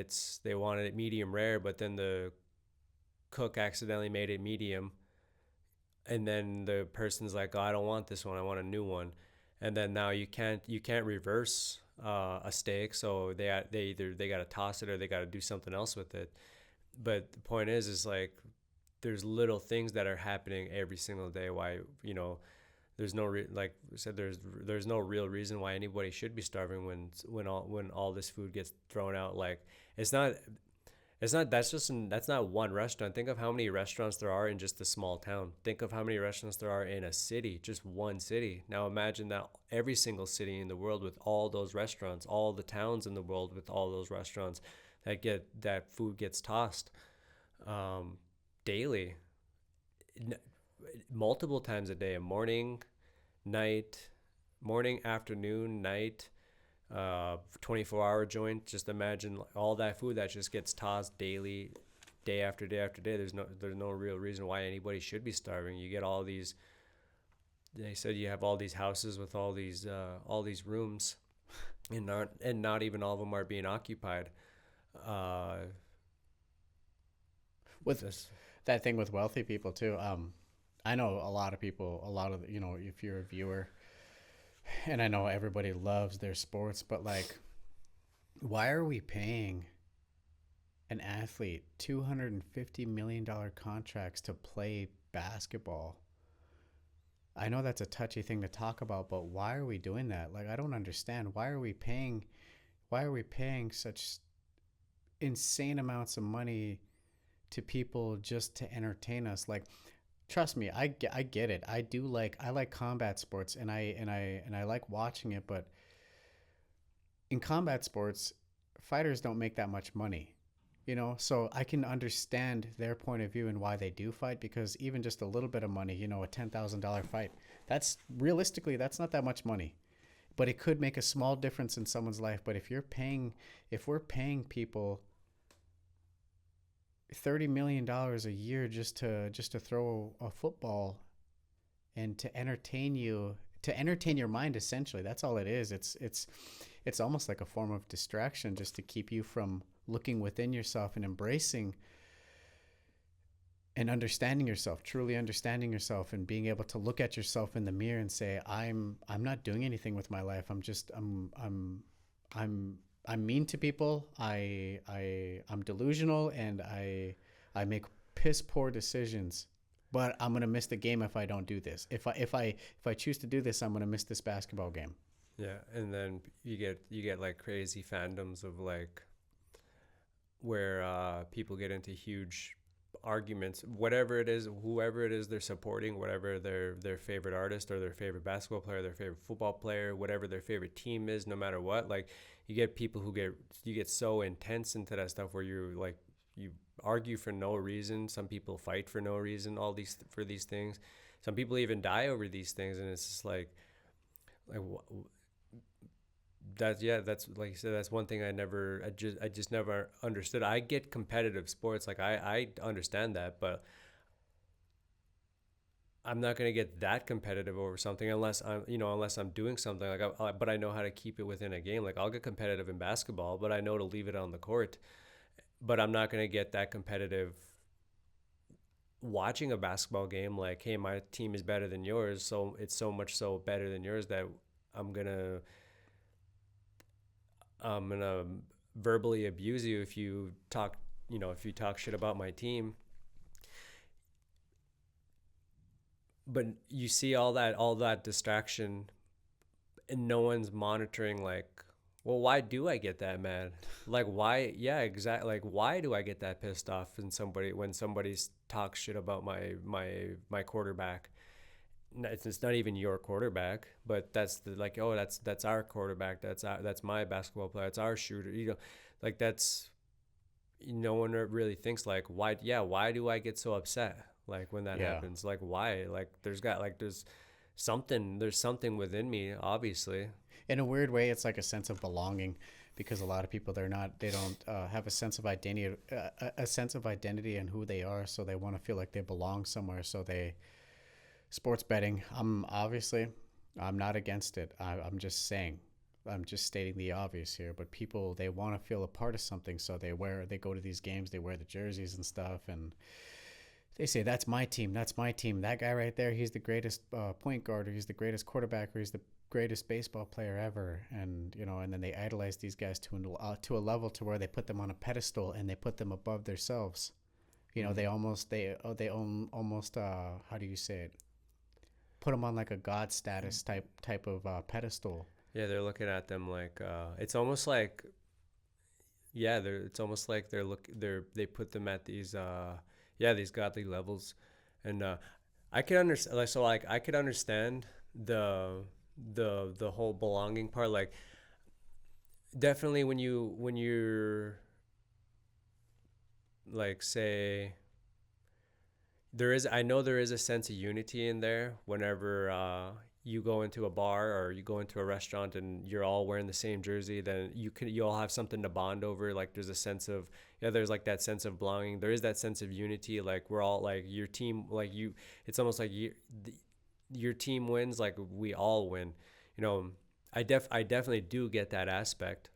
they wanted it medium rare, but then the cook accidentally made it medium, and then the person's like, "Oh, I don't want this one. I want a new one." And then now you can't reverse a steak, so they either they got to toss it or they got to do something else with it. But the point is like there's little things that are happening every single day. Why, there's like I said, there's no real reason why anybody should be starving when all this food gets thrown out. Like it's not it's not that's not one restaurant. Think of how many restaurants there are in just a small town. Think of how many restaurants there are in a city, just one city. Now imagine that every single city in the world with all those restaurants, all the towns in the world with all those restaurants that food gets tossed um, daily, multiple times a day, morning, night, morning, afternoon, night, 24-hour joint. Just imagine all that food that just gets tossed daily, day after day after day. There's no real reason why anybody should be starving. You get all these. They said you have all these houses with all these rooms, and not even all of them are being occupied. Uh, With this, that thing with wealthy people too. I know a lot of people, a lot of, if you're a viewer, and I know everybody loves their sports, but like, why are we paying an athlete $250 million contracts to play basketball? I know that's a touchy thing to talk about, but why are we doing that? Like, I don't understand. Why are we paying such insane amounts of money to people just to entertain us? Like, trust me, I get it. I like combat sports, and I like watching it, but in combat sports, fighters don't make that much money. So I can understand their point of view and why they do fight, because even just a little bit of money, a $10,000 fight, that's realistically, that's not that much money, but it could make a small difference in someone's life. But if we're paying people $30 million a year just to throw a football and to entertain your mind, essentially, that's all it is. It's almost like a form of distraction, just to keep you from looking within yourself and embracing and understanding yourself, truly understanding yourself, and being able to look at yourself in the mirror and say, I'm not doing anything with my life. I'm mean to people. I'm delusional, and I make piss poor decisions. But I'm gonna miss the game if I don't do this. If I choose to do this, I'm gonna miss this basketball game. yeah, and then you get like crazy fandoms of like where people get into huge arguments, whatever it is, whoever it is they're supporting, whatever their favorite artist or their favorite basketball player, their favorite football player, whatever their favorite team is, no matter what. Like you get people you get so intense into that stuff where you're like you argue for no reason. Some people fight for no reason. All these for these things. Some people even die over these things, and it's just like that. Yeah, that's like you said. That's one thing I just never understood. I get competitive sports, like I understand that, but I'm not gonna get that competitive over something unless I'm doing something like but I know how to keep it within a game. Like I'll get competitive in basketball, but I know to leave it on the court. But I'm not gonna get that competitive watching a basketball game. Like, hey, my team is better than yours, so it's so much so better than yours that I'm gonna I'm gonna verbally abuse you if you talk shit about my team. But you see all that distraction, and no one's monitoring. Like, well, why do I get that mad? Like, why? Yeah, exactly. Like, why do I get that pissed off when somebody talks shit about my quarterback? it's not even your quarterback, but that's the like, oh, that's our quarterback, that's my basketball player, it's our shooter, like that's, no one really thinks like, why do I get so upset like when that Yeah. happens, like why, like there's something within me, obviously. In a weird way, it's like a sense of belonging because a lot of people they don't have a sense of identity, a sense of identity and who they are. So they want to feel like they belong somewhere. So they sports betting. I'm not against it. I'm just saying. I'm just stating the obvious here. But people they want to feel a part of something, so they go to these games, they wear the jerseys and stuff, and they say that's my team, that's my team. That guy right there, he's the greatest point guard, or he's the greatest quarterback, or he's the greatest baseball player ever. And and then they idolize these guys to a level to where they put them on a pedestal and they put them above themselves. They Hmm. almost how do you say it? Put them on like a god status type of pedestal. Yeah, they're looking at them like, it's almost like, yeah, it's almost like they put them at these, yeah, these godly levels. And I could understand, like, so like I could understand the the whole belonging part, like definitely when you're like, say, I know there is a sense of unity in there whenever you go into a bar or you go into a restaurant and you're all wearing the same jersey. Then you all have something to bond over. Like there's a sense of, yeah, there's like that sense of belonging. There is that sense of unity. Like we're all like your team. Like you, it's almost like your team wins. Like we all win. You know, I definitely do get that aspect.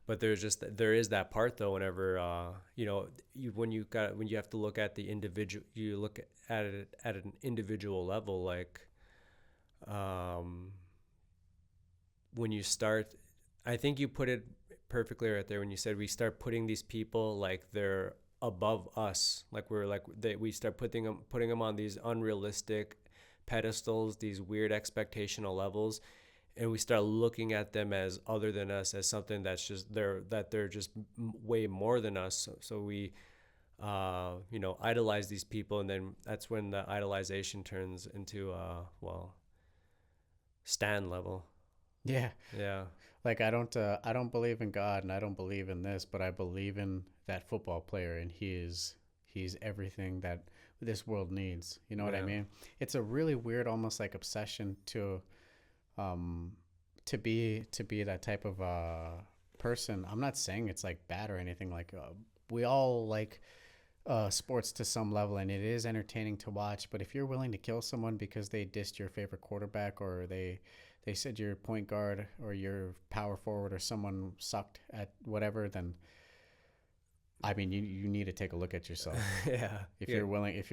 But there is that part though, whenever when you have to look at the individual, you look at it at an individual level, like, um when you start, I think you put it perfectly right there when you said we start putting these people like they're above us, like we're like we start putting them on these unrealistic pedestals, these weird expectational levels, and we start looking at them as other than us, as something that's just they're just way more than us. So we idolize these people, and then that's when the idolization turns into stand level. Yeah, Yeah. like I don't believe in God and I don't believe in this, but I believe in that football player and he's everything that this world needs. You know what I Yeah. mean? It's a really weird, almost like obsession um to be that type of person. I'm not saying it's like bad or anything. Like we all like sports to some level, and it is entertaining to watch. But if you're willing to kill someone because they dissed your favorite quarterback, or they said your point guard or your power forward or someone sucked at whatever, then I mean you need to take a look at yourself. Yeah. If Yeah. you're willing, if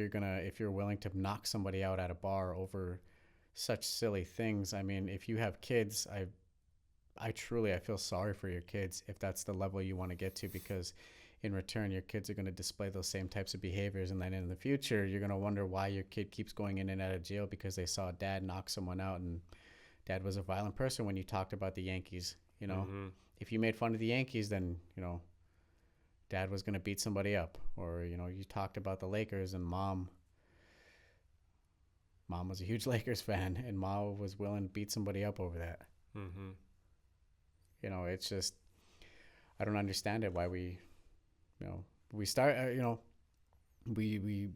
you're willing to knock somebody out at a bar over such silly things, I mean, if you have kids, I feel sorry for your kids if that's the level you want to get to, because in return your kids are going to display those same types of behaviors, and then in the future you're going to wonder why your kid keeps going in and out of jail because they saw dad knock someone out, and dad was a violent person when you talked about the Yankees. Mm-hmm. If you made fun of the Yankees, then dad was going to beat somebody up, or you talked about the Lakers and mom was a huge Lakers fan and mom was willing to beat somebody up over that. Mm-hmm. It's just I don't understand it why you know we start we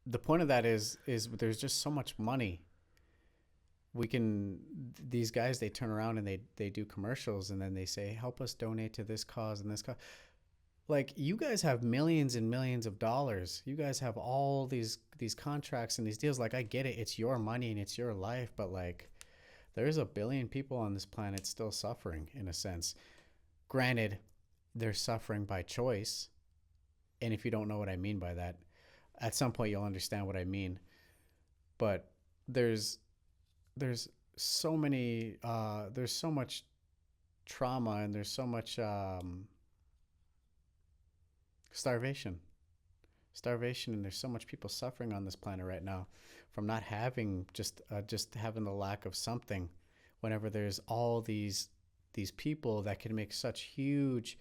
the point of that is there's just so much money. We can These guys, they turn around and they do commercials and then they say help us donate to this cause and this cause. Like, you guys have millions and millions of dollars, you guys have all these contracts and these deals. Like, I get it, it's your money and it's your life, but like there's a billion people on this planet still suffering in a sense. Granted, they're suffering by choice, and if you don't know what I mean by that, at some point you'll understand what I mean. But there's there's there's so much trauma, and there's so much starvation and there's so much people suffering on this planet right now from not having just having the lack of something, whenever there's all these people that can make such huge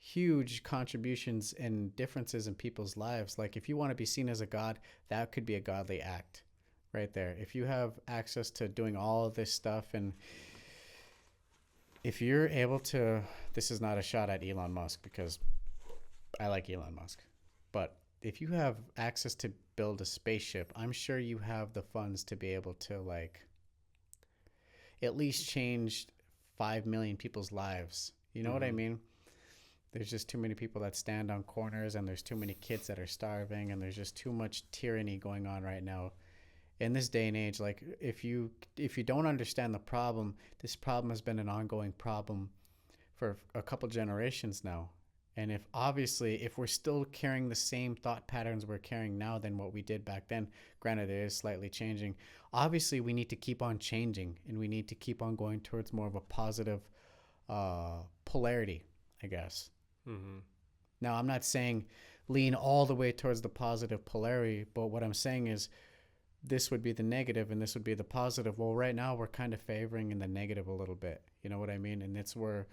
huge contributions and differences in people's lives. Like if you want to be seen as a god, that could be a godly act right there. If you have access to doing all of this stuff, and if you're able to, this is not a shot at Elon Musk because I like Elon Musk, but if you have access to build a spaceship, I'm sure you have the funds to be able to like at least change 5 million people's lives. You know what I Mm-hmm. mean? There's just too many people that stand on corners, and there's too many kids that are starving, and there's just too much tyranny going on right now in this day and age. Like if you don't understand the problem, this problem has been an ongoing problem for a couple generations now. And if obviously if we're still carrying the same thought patterns we're carrying now than what we did back then, granted it is slightly changing, obviously we need to keep on changing, and we need to keep on going towards more of a positive polarity, I guess. Mm-hmm. Now I'm not saying lean all the way towards the positive polarity, but what I'm saying is this would be the negative and this would be the positive. Well, right now we're kind of favoring in the negative a little bit. You know what I mean? And that's where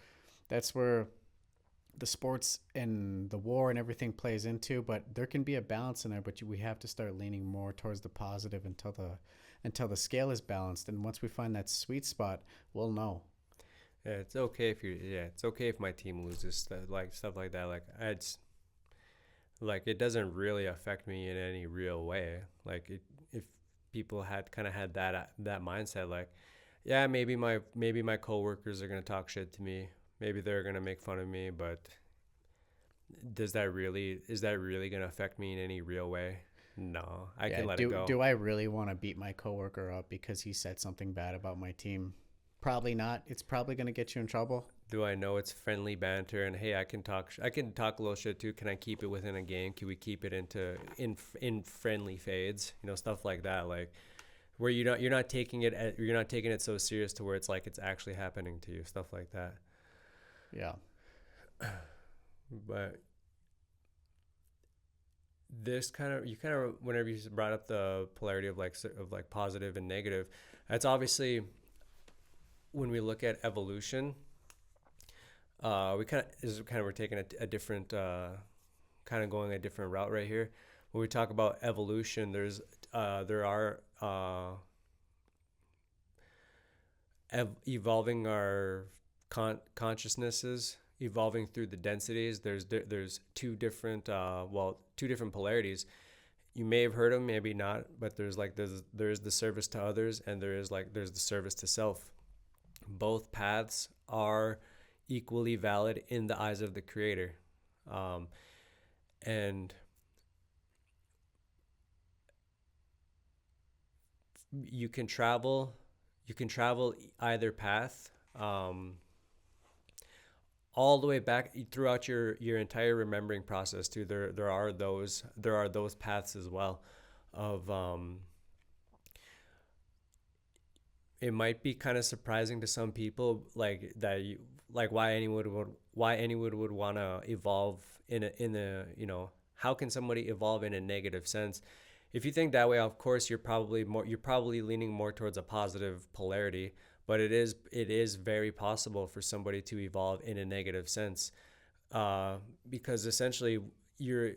the sports and the war and everything plays into. But there can be a balance in there. But we have to start leaning more towards the positive until the scale is balanced. And once we find that sweet spot, we'll know. Yeah, it's okay if you. Yeah, it's okay if my team loses. Stuff like that. Like like it doesn't really affect me in any real way. If people had kind of had that mindset, like, yeah, maybe my coworkers are gonna talk shit to me. Maybe they're gonna make fun of me, but is that really gonna affect me in any real way? No, I Yeah. can let it Do go. do I really want to beat my coworker up because he said something bad about my team? Probably not. It's probably going to get you in trouble. Do I know it's friendly banter and hey, I can talk a little shit too. Can I keep it within a game? Can we keep it in friendly fades? Stuff like that. Like where you're not taking it so serious to where it's like it's actually happening to you. Stuff like that. Yeah. But this kind of whenever you brought up the polarity of like positive and negative, that's obviously when we look at evolution. We we're taking a different kind of going a different route right here. When we talk about evolution, there are evolving our consciousnesses, evolving through the densities. There's two different polarities. You may have heard them, maybe not, but there's the service to others, and there's the service to self. Both paths are equally valid in the eyes of the creator. Um, and you can travel either path, all the way back throughout your entire remembering process too. There are those paths as well of it might be kind of surprising to some people like that you like why anyone would want to evolve in a how can somebody evolve in a negative sense. If you think that way, of course you're probably leaning more towards a positive polarity, but it is very possible for somebody to evolve in a negative sense, because essentially you're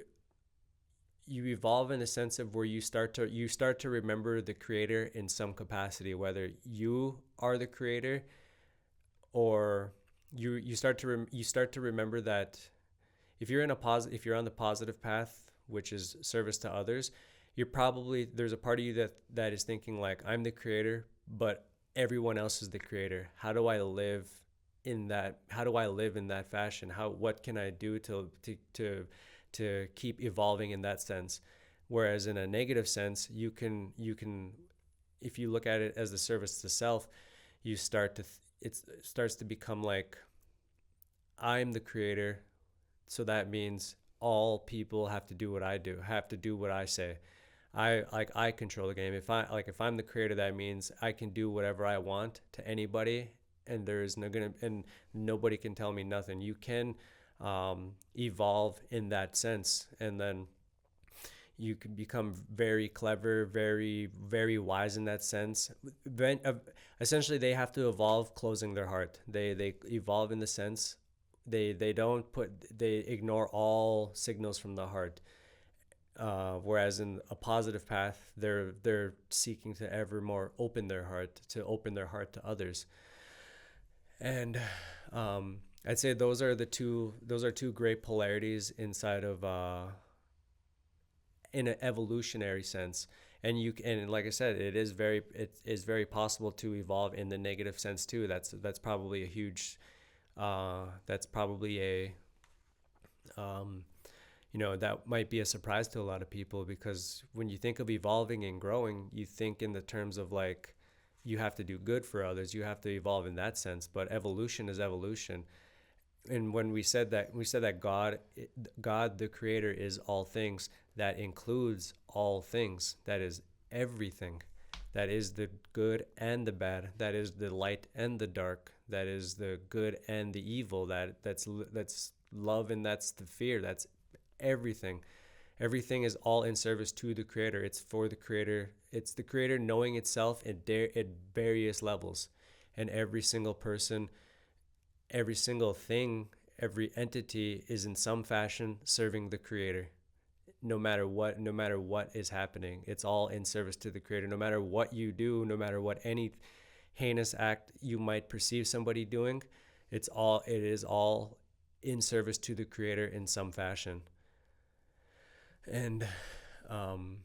you evolve in a sense of where you start to remember the creator in some capacity, whether you are the creator or you start to remember that if you're on the positive path, which is service to others, you're probably there's a part of you that is thinking like, I'm the creator, but everyone else is the creator. How do I live in that fashion? What can I do to keep evolving in that sense? Whereas in a negative sense, you can if you look at it as the service to self, you start to it starts to become like, I'm the creator, so that means all people have to do what I do, have to do what I say. I control the game. If I'm the creator, that means I can do whatever I want to anybody, and nobody can tell me nothing. You can evolve in that sense, and then you can become very clever, very very wise in that sense. Essentially, they have to evolve closing their heart. They evolve in the sense they ignore all signals from the heart. Whereas in a positive path, they're seeking to ever more open their heart to others. And I'd say those are two great polarities inside of in an evolutionary sense. And like I said, it is very possible to evolve in the negative sense too. That's probably a huge that's probably a um, that might be a surprise to a lot of people, because when you think of evolving and growing, you think in the terms of like you have to do good for others, you have to evolve in that sense. But evolution is evolution. And when we said that God the creator is all things, that includes all things, that is everything, that is the good and the bad, that is the light and the dark, that is the good and the evil, that's love and that's the fear, that's everything. Everything is all in service to the creator. It's for the creator. It's the creator knowing itself at various levels. And every single person, every single thing, every entity is in some fashion serving the creator. No matter what is happening, it's all in service to the creator. No matter what you do, no matter what any heinous act you might perceive somebody doing, it is all in service to the creator in some fashion. And um,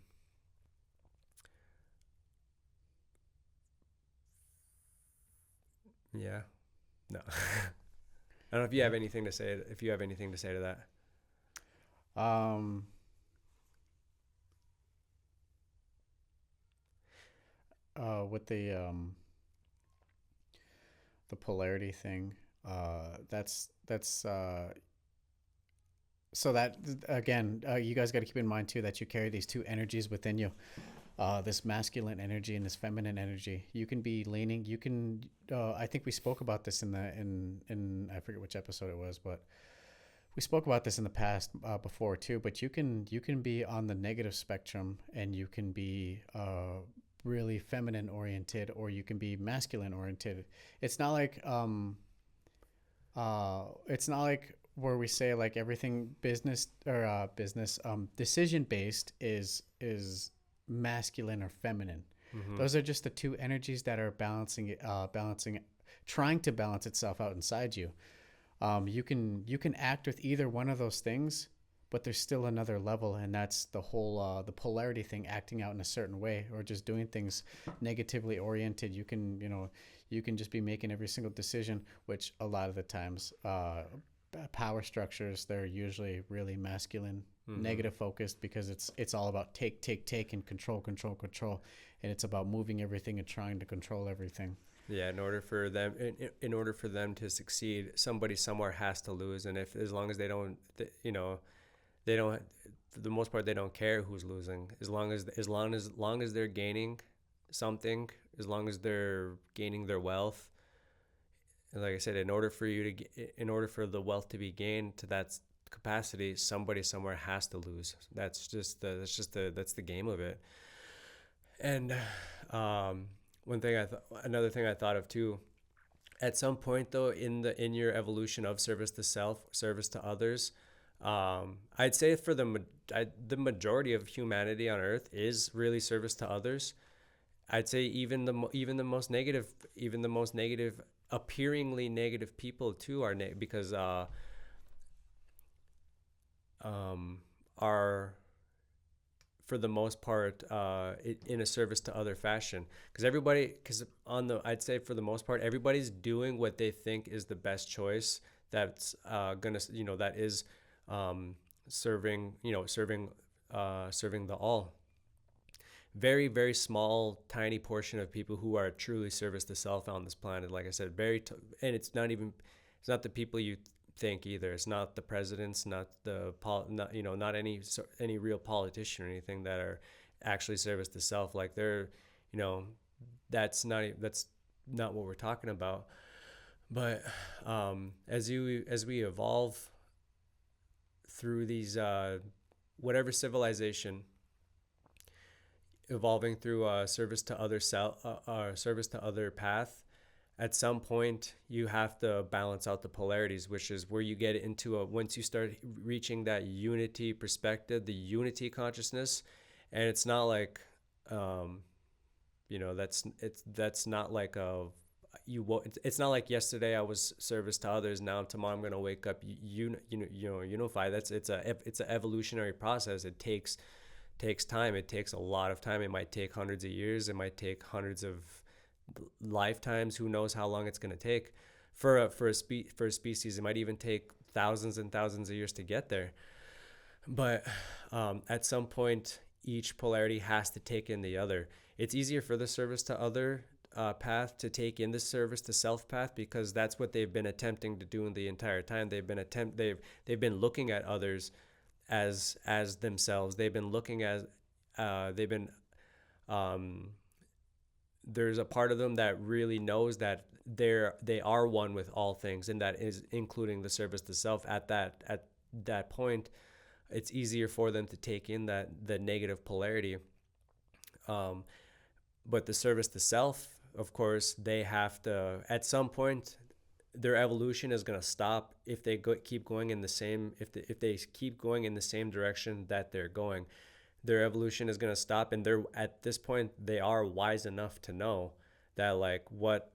yeah, no. I don't know if you Yeah. have anything to say. If you have anything to say to that. Um, with the polarity thing, that's so that again, you guys got to keep in mind too that you carry these two energies within you. This masculine energy and this feminine energy. You can be leaning. You can. I think we spoke about this in I forget which episode it was, but we spoke about this in the past before too. But you can be on the negative spectrum, and you can be really feminine oriented, or you can be masculine oriented. It's not like it's not like where we say like everything business or business decision based is masculine or feminine. Mm-hmm. Those are just the two energies that are balancing, trying to balance itself out inside you. You can act with either one of those things, but there's still another level, and that's the whole the polarity thing, acting out in a certain way or just doing things negatively oriented. You can just be making every single decision, which a lot of the times power structures, they're usually really masculine, Mm-hmm. negative focused, because it's all about take and control, and it's about moving everything and trying to control everything. Yeah, in order for them to succeed, somebody somewhere has to lose, and if as long as they don't, they don't. For the most part, they don't care who's losing, as long as they're gaining something, as long as they're gaining their wealth. And like I said, in order for the wealth to be gained to that capacity, somebody somewhere has to lose. That's the game of it. And um, another thing I thought of too. At some point, though, in your evolution of service to self, service to others, I'd say for the majority of humanity on Earth is really service to others. I'd say even the most negative, appearingly negative people too because um, are for the most part in a service to other fashion, because on the I'd say for the most part everybody's doing what they think is the best choice, that's gonna that is um, serving the all. Very very small tiny portion of people who are truly service to self on this planet, like I said, and it's not the people you think either. It's not the presidents, not not not any real politician or anything that are actually service to self. Like they're you know that's not what we're talking about. But as we evolve through these whatever civilization, evolving through service to other path, At some point you have to balance out the polarities, which is where you get into a once you start reaching that unity perspective, the unity consciousness. And it's not like um that's not like a it's not like yesterday I was service to others, now tomorrow I'm going to wake up unify. It's an evolutionary process. It takes time. It takes a lot of time. It might take hundreds of years. It might take hundreds of lifetimes. Who knows how long it's going to take for a species? It might even take thousands and thousands of years to get there. But at some point, each polarity has to take in the other. It's easier for the service to other path to take in the service to self path, because that's what they've been attempting to do in the entire time. They've been looking at others as themselves. They've been looking as they've been um, there's a part of them that really knows that they are one with all things, and that is including the service to self. At that point, it's easier for them to take in that the negative polarity. Um, but the service to self, of course, they have to at some point. Their evolution is going to stop if they keep going in the same if they keep going in the same direction that they're going. Their evolution is going to stop, and they're at this point they are wise enough to know that, like, what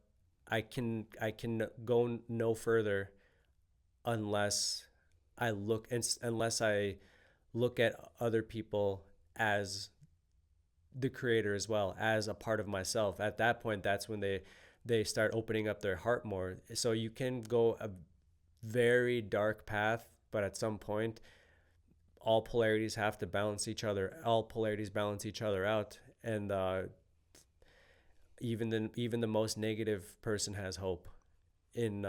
I can go no further unless unless I look at other people as the creator as well as a part of myself. At that point, that's when they start opening up their heart more. So you can go a very dark path, but at some point all polarities have to balance each other. All polarities balance each other out, and even the most negative person has hope in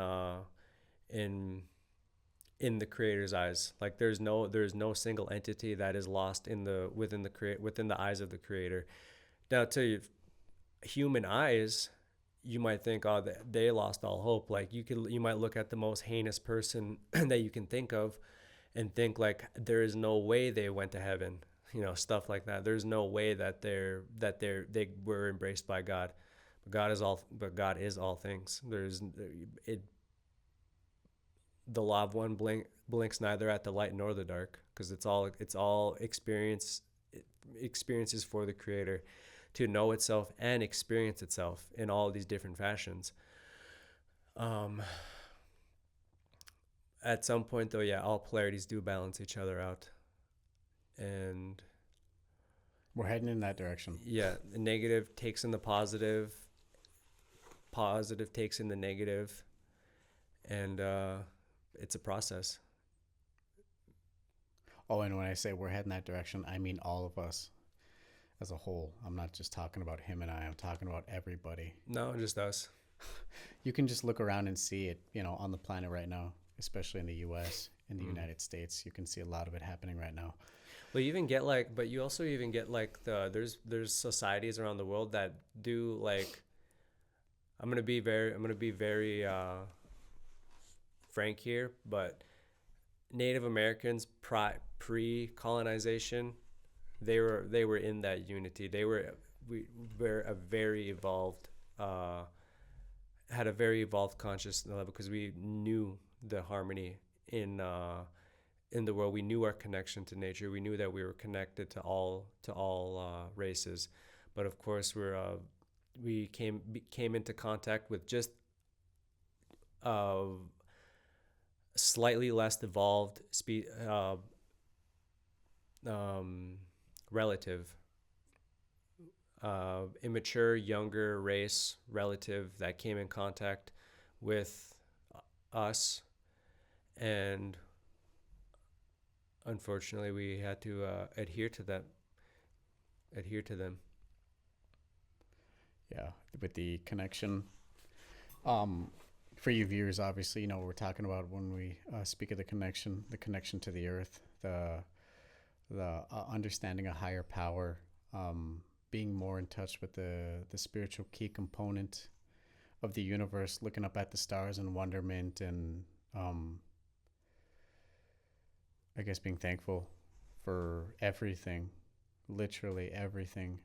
in in the creator's eyes. Like, there's no single entity that is lost in the within the eyes of the creator. Now, to human eyes, you might think, oh, they lost all hope. Like, you might look at the most heinous person that you can think of and think, like, there is no way they went to heaven, stuff like that. There's no way that they were embraced by God. But God is all things. There's it The law of one blinks neither at the light nor the dark, because it's all experiences for the creator to know itself and experience itself in all these different fashions. Um, at some point, though, yeah, all polarities do balance each other out, and We're heading in that direction. yeah, the negative takes in the positive, positive takes in the negative, and it's a process. Oh, and when I say we're heading that direction, I mean all of us as a whole. I'm not just talking about him and I'm talking about everybody. No, just us. You can just look around and see it, on the planet right now, especially in the US, in the United States. You can see a lot of it happening right now. Well, you even get like, but you also even get like there's societies around the world that do like. I'm gonna be very frank here, but Native Americans pre-colonization, they were in that unity. We were a very evolved had a very evolved consciousness level, because we knew the harmony in the world. We knew our connection to nature. We knew that we were connected to all races. But of course, we came into contact with just uh, slightly less evolved um, relative, immature, younger race relative that came in contact with us, and unfortunately, we had to adhere to them. Yeah, with the connection. Um, for you viewers, obviously, we're talking about when we speak of the connection to the earth, the understanding a higher power, being more in touch with the spiritual key component of the universe, looking up at the stars in wonderment, and I guess being thankful for everything, literally everything.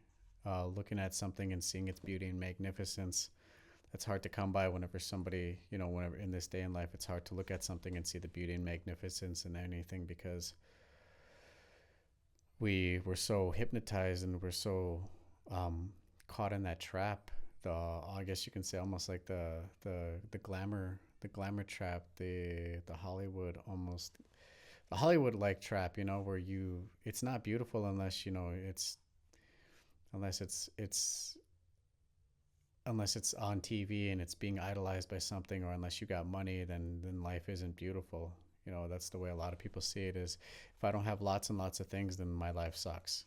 Looking at something and seeing its beauty and magnificence. That's hard to come by whenever somebody, whenever in this day in life, it's hard to look at something and see the beauty and magnificence in anything because we were so hypnotized and we're so um, caught in that trap. I guess you can say almost like the glamour trap, the Hollywood almost the Hollywood like trap, where it's not beautiful unless unless it's on TV and it's being idolized by something, or unless you got money, then life isn't beautiful. That's the way a lot of people see it. Is if I don't have lots and lots of things, then my life sucks.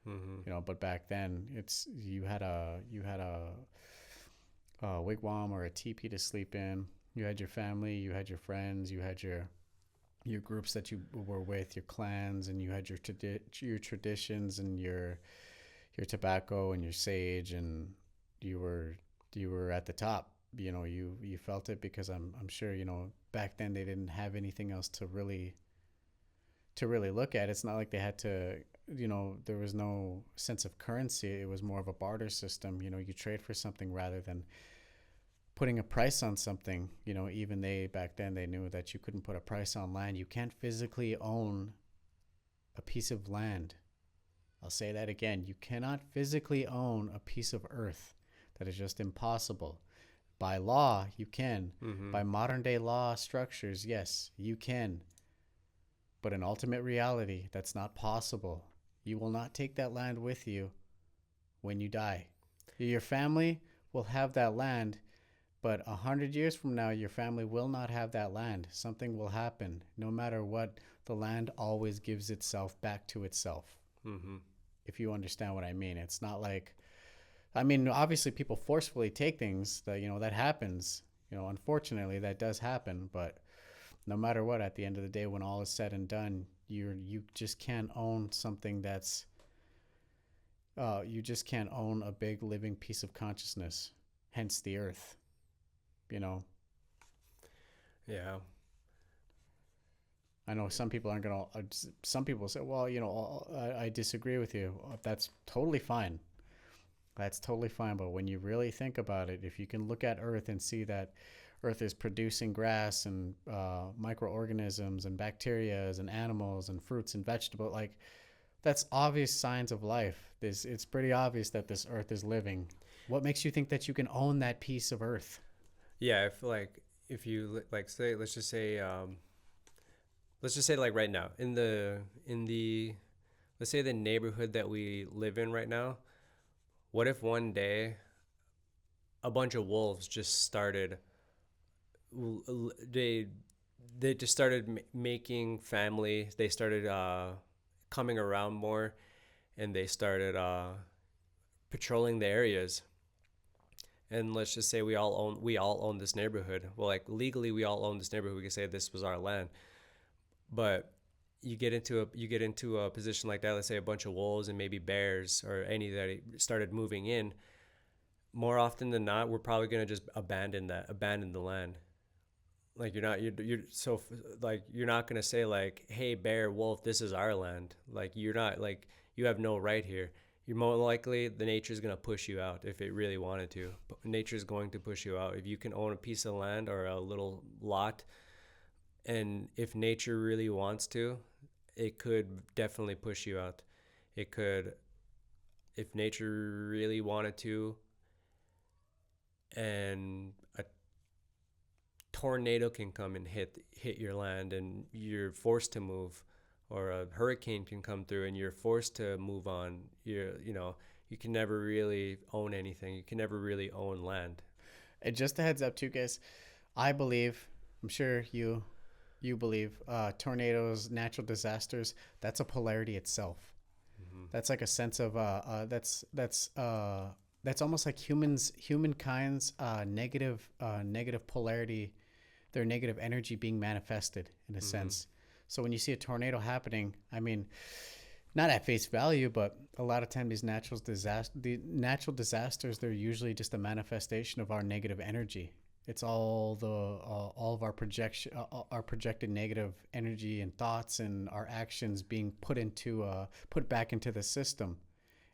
Mm-hmm. But back then, it's a wigwam or a teepee to sleep in. You had your family, you had your friends, you had your groups that you were with, your clans, and you had your traditions and your tobacco and your sage, and you were you were at the top. You felt it because I'm sure back then they didn't have anything else to really look at. It's not like they had to. There was no sense of currency. It was more of a barter system. You trade for something rather than putting a price on something. Even they back then they knew that you couldn't put a price on land. You can't physically own a piece of land. I'll say that again. You cannot physically own a piece of earth. That is just impossible. By law, you can. Mm-hmm. By modern day law structures, yes, you can. But in ultimate reality, that's not possible. You will not take that land with you when you die. Your family will have that land, but 100 years from now, your family will not have that land. Something will happen. No matter what, the land always gives itself back to itself. Mm-hmm. If you understand what I mean, it's not like, obviously people forcefully take things that happens. Unfortunately, that does happen. But no matter what, at the end of the day, when all is said and done, you just can't own something that's you just can't own a big living piece of consciousness. Hence the earth. You know, Yeah. I know some people aren't gonna. Some people say, "Well, I disagree with you." That's totally fine. That's totally fine. But when you really think about it, if you can look at Earth and see that Earth is producing grass and microorganisms and bacteria and animals and fruits and vegetables, like that's obvious signs of life. It's pretty obvious that this Earth is living. What makes you think that you can own that piece of Earth? Yeah. If you like say, let's just say like right now in the let's say the neighborhood that we live in right now. What if one day a bunch of wolves just started they they just started making family. They started coming around more, and they started patrolling the areas. And let's just say we all own this neighborhood. Well, like legally, we all own this neighborhood. We can say this was our land. But you get into a position like that. Let's say a bunch of wolves and maybe bears or any that started moving in. More often than not, we're probably gonna just abandon the land. Like you're not gonna say like, hey, bear, wolf, this is our land. Like you're not like you have no right here. You're more likely the nature is gonna push you out if it really wanted to. But nature is going to push you out if you can own a piece of land or a little lot. And if nature really wants to, it could definitely push you out. It could, if nature really wanted to, and a tornado can come and hit your land and you're forced to move, or a hurricane can come through and you're forced to move on. You can never really own anything. You can never really own land. And just a heads up, too, guys. I believe. I'm sure you believe tornadoes, natural disasters. That's a polarity itself. Mm-hmm. That's like a sense of that's almost like humankind's negative polarity, their negative energy being manifested in a Mm-hmm. sense. So when you see a tornado happening, not at face value, but a lot of times the natural disasters, they're usually just a manifestation of our negative energy. It's all of our projected negative energy and thoughts and our actions being put back into the system,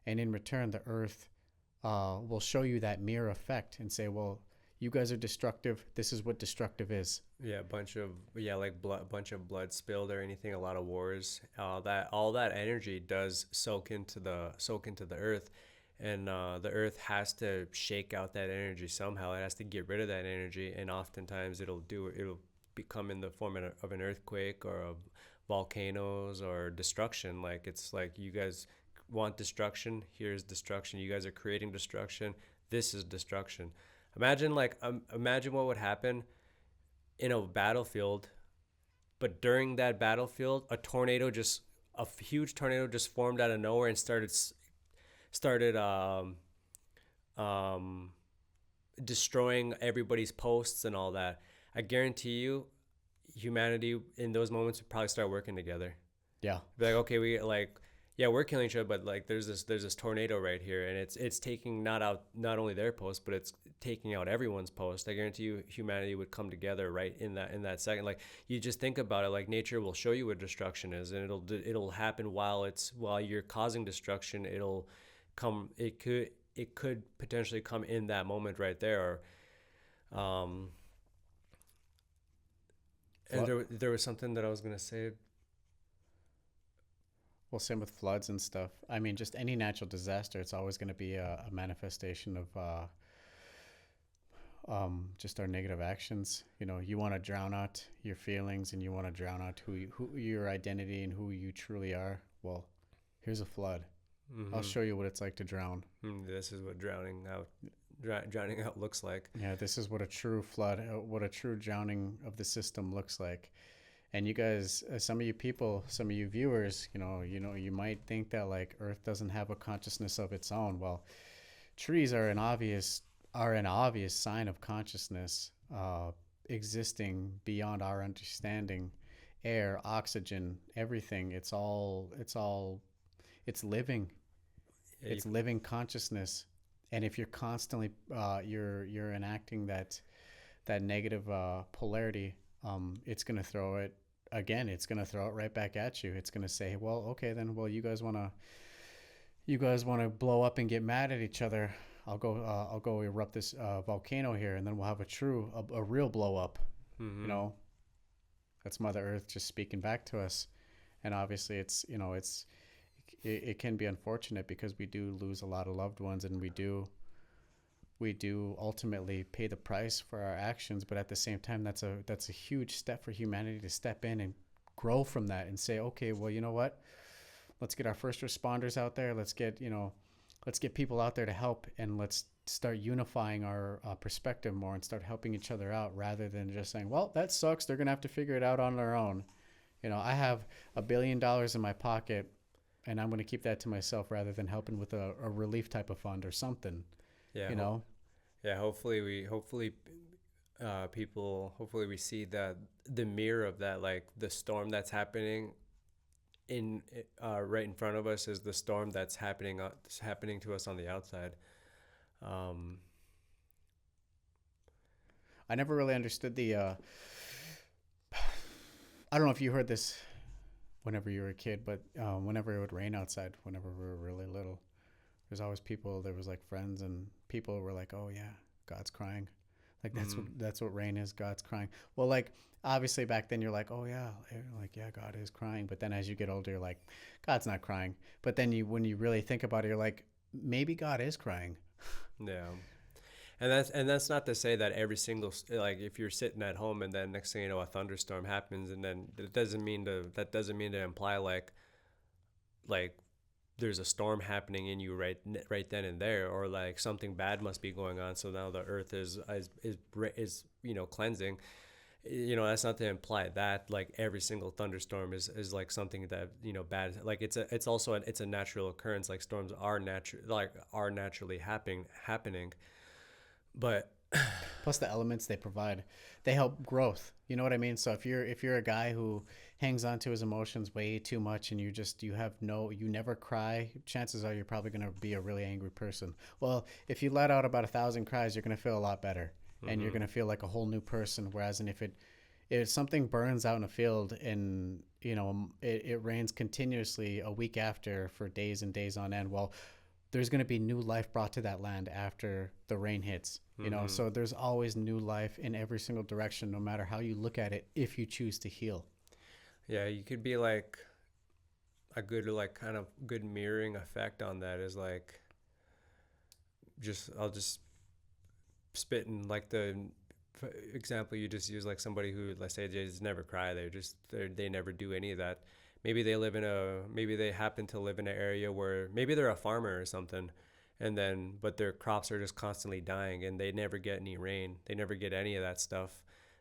and in return, the Earth will show you that mirror effect and say, well, You guys are destructive. This is what destructive is. Yeah, a bunch of like bunch of blood spilled or anything. A lot of wars. All that energy does soak into the earth, and the earth has to shake out that energy somehow. It has to get rid of that energy, and oftentimes it'll become in the form of an earthquake or of volcanoes or destruction. Like it's like you guys want destruction. Here's destruction. You guys are creating destruction. This is destruction. Imagine what would happen in a battlefield, but during that battlefield, a huge tornado just formed out of nowhere and started um, destroying everybody's posts and all that. I guarantee you, humanity in those moments would probably start working together. Yeah. Be like, okay, we like, yeah, we're killing each other, but like, there's this tornado right here, and it's taking not only their post, but it's taking out everyone's post. I guarantee you, humanity would come together right in that second. Like, you just think about it, like nature will show you what destruction is, and it'll happen while you're causing destruction. It could potentially come in that moment right there. Or, and there was something that I was gonna say. Well, same with floods and stuff. I mean, just any natural disaster, it's always going to be a manifestation of just our negative actions. You know, you want to drown out your feelings and you want to drown out who your identity and who you truly are. Well, here's a flood. I'll Mm-hmm. show you what it's like to drown. This is what drowning out looks like. Yeah, this is what a true flood, what a true drowning of the system looks like. And you guys, some of you people, some of you viewers, you might think that like Earth doesn't have a consciousness of its own. Well, trees are an obvious sign of consciousness existing beyond our understanding. Air, oxygen, everything. It's living. Yeah, It's living consciousness. And if you're constantly you're enacting that negative polarity, it's gonna throw it again. It's gonna throw it right back at you. It's gonna say, well, okay, then, well, you guys wanna blow up and get mad at each other. I'll go erupt this volcano here, and then we'll have a real blow up. You mm-hmm. know, that's Mother Earth just speaking back to us. And obviously, it can be unfortunate because we do lose a lot of loved ones, and we do ultimately pay the price for our actions. But at the same time, that's a huge step for humanity to step in and grow from that and say, okay, well, you know what, let's get our first responders out there. Let's get people out there to help, and let's start unifying our perspective more and start helping each other out, rather than just saying, well, that sucks, they're gonna have to figure it out on their own. I have $1 billion in my pocket, and I'm going to keep that to myself, rather than helping with a relief type of fund or something. Yeah, you know yeah. Hopefully we see that the mirror of that, like the storm that's happening in right in front of us, is the storm that's happening to us on the outside. Um, I never really understood I don't know if you heard this whenever you were a kid, but whenever it would rain outside, whenever we were really little, there was like friends and people were like, oh yeah, God's crying. Like that's what rain is. God's crying. Well, like, obviously back then you're like, oh yeah, like, yeah, God is crying. But then as you get older, you're like, God's not crying. But then when you really think about it, you're like, maybe God is crying. yeah. And that's not to say that every single, like, if you're sitting at home and then next thing you know a thunderstorm happens, and then that doesn't mean to imply like there's a storm happening in you right then and there, or like something bad must be going on, so now the earth is cleansing. That's not to imply that like every single thunderstorm is like something that bad. Like it's a natural occurrence. Like storms are naturally happening. But Plus the elements they provide, they help growth. You know what I mean? So if you're a guy who hangs on to his emotions way too much, and you never cry, chances are you're probably going to be a really angry person. Well, if you let out about 1,000 cries, you're going to feel a lot better, and you're mm-hmm. going to feel like a whole new person. Whereas, and if something burns out in a field, and it rains continuously a week after for days and days on end, well, there's going to be new life brought to that land after the rain hits. You know, Mm-hmm. so there's always new life in every single direction, no matter how you look at it, if you choose to heal. Yeah, you could be like a good like kind of good mirroring effect on that is like just I'll just spit in like the example you just use, like somebody who, let's say, they just never cry, they never do any of that. Maybe they happen to live in an area where maybe they're a farmer or something, and then but their crops are just constantly dying and they never get any rain, they never get any of that stuff.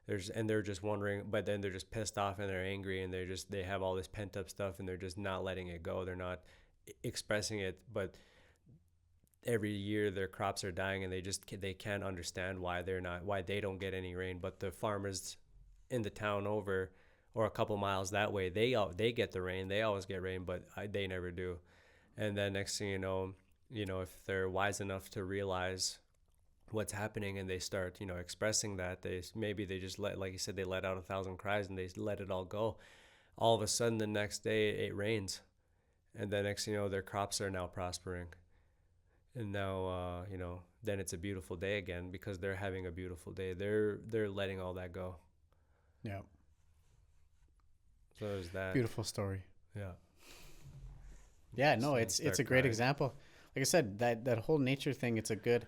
They're just wondering, but then they're just pissed off and they're angry and they have all this pent up stuff and they're just not letting it go, they're not expressing it. But every year their crops are dying and they can't understand why they don't get any rain, but the farmers in the town over or a couple miles that way, they get the rain, they always get rain, but they never do. And then next thing you know, if they're wise enough to realize what's happening and they start, expressing that, they just let, like you said, they let out 1,000 cries and they let it all go. All of a sudden the next day it rains, and then next thing you know, their crops are now prospering. And now then it's a beautiful day again because they're having a beautiful day, they're letting all that go. Yeah. So there's that. Beautiful story. Yeah. Yeah, So no, then it's a start great crying. example. Like I said, that whole nature thing, it's a good.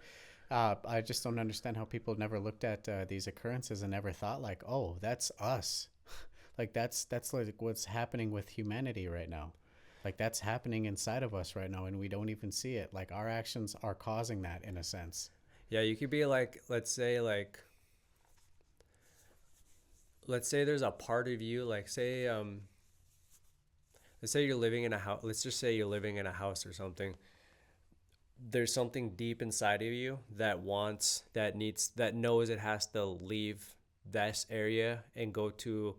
I just don't understand how people never looked at these occurrences and never thought like, oh, that's us. Like that's like what's happening with humanity right now. Like that's happening inside of us right now, and we don't even see it. Like our actions are causing that in a sense. Yeah, you could be like, let's say there's a part of you, like say let's say you're living in a house, let's just say you're living in a house or something. There's something deep inside of you that knows it has to leave this area and go to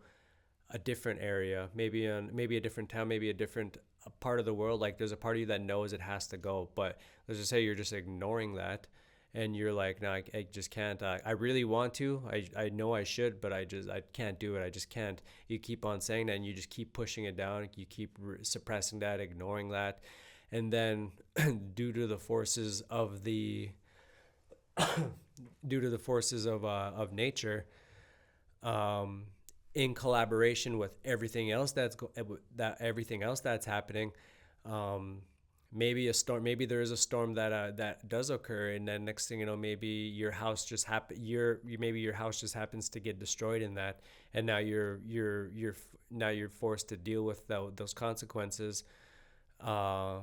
a different area, maybe a different town, maybe a different part of the world. Like there's a part of you that knows it has to go, but let's just say you're just ignoring that, and you're like, no, I just can't. I really want to. I know I should, but I can't do it. I just can't. You keep on saying that, and you just keep pushing it down. You keep suppressing that, ignoring that, and then due to the forces of the due to the forces of nature, um, in collaboration with everything else that's happening. Um, maybe there is a storm that does occur, and then next thing you know, maybe your house just happens to get destroyed in that, and now you're forced to deal with those consequences. Uh,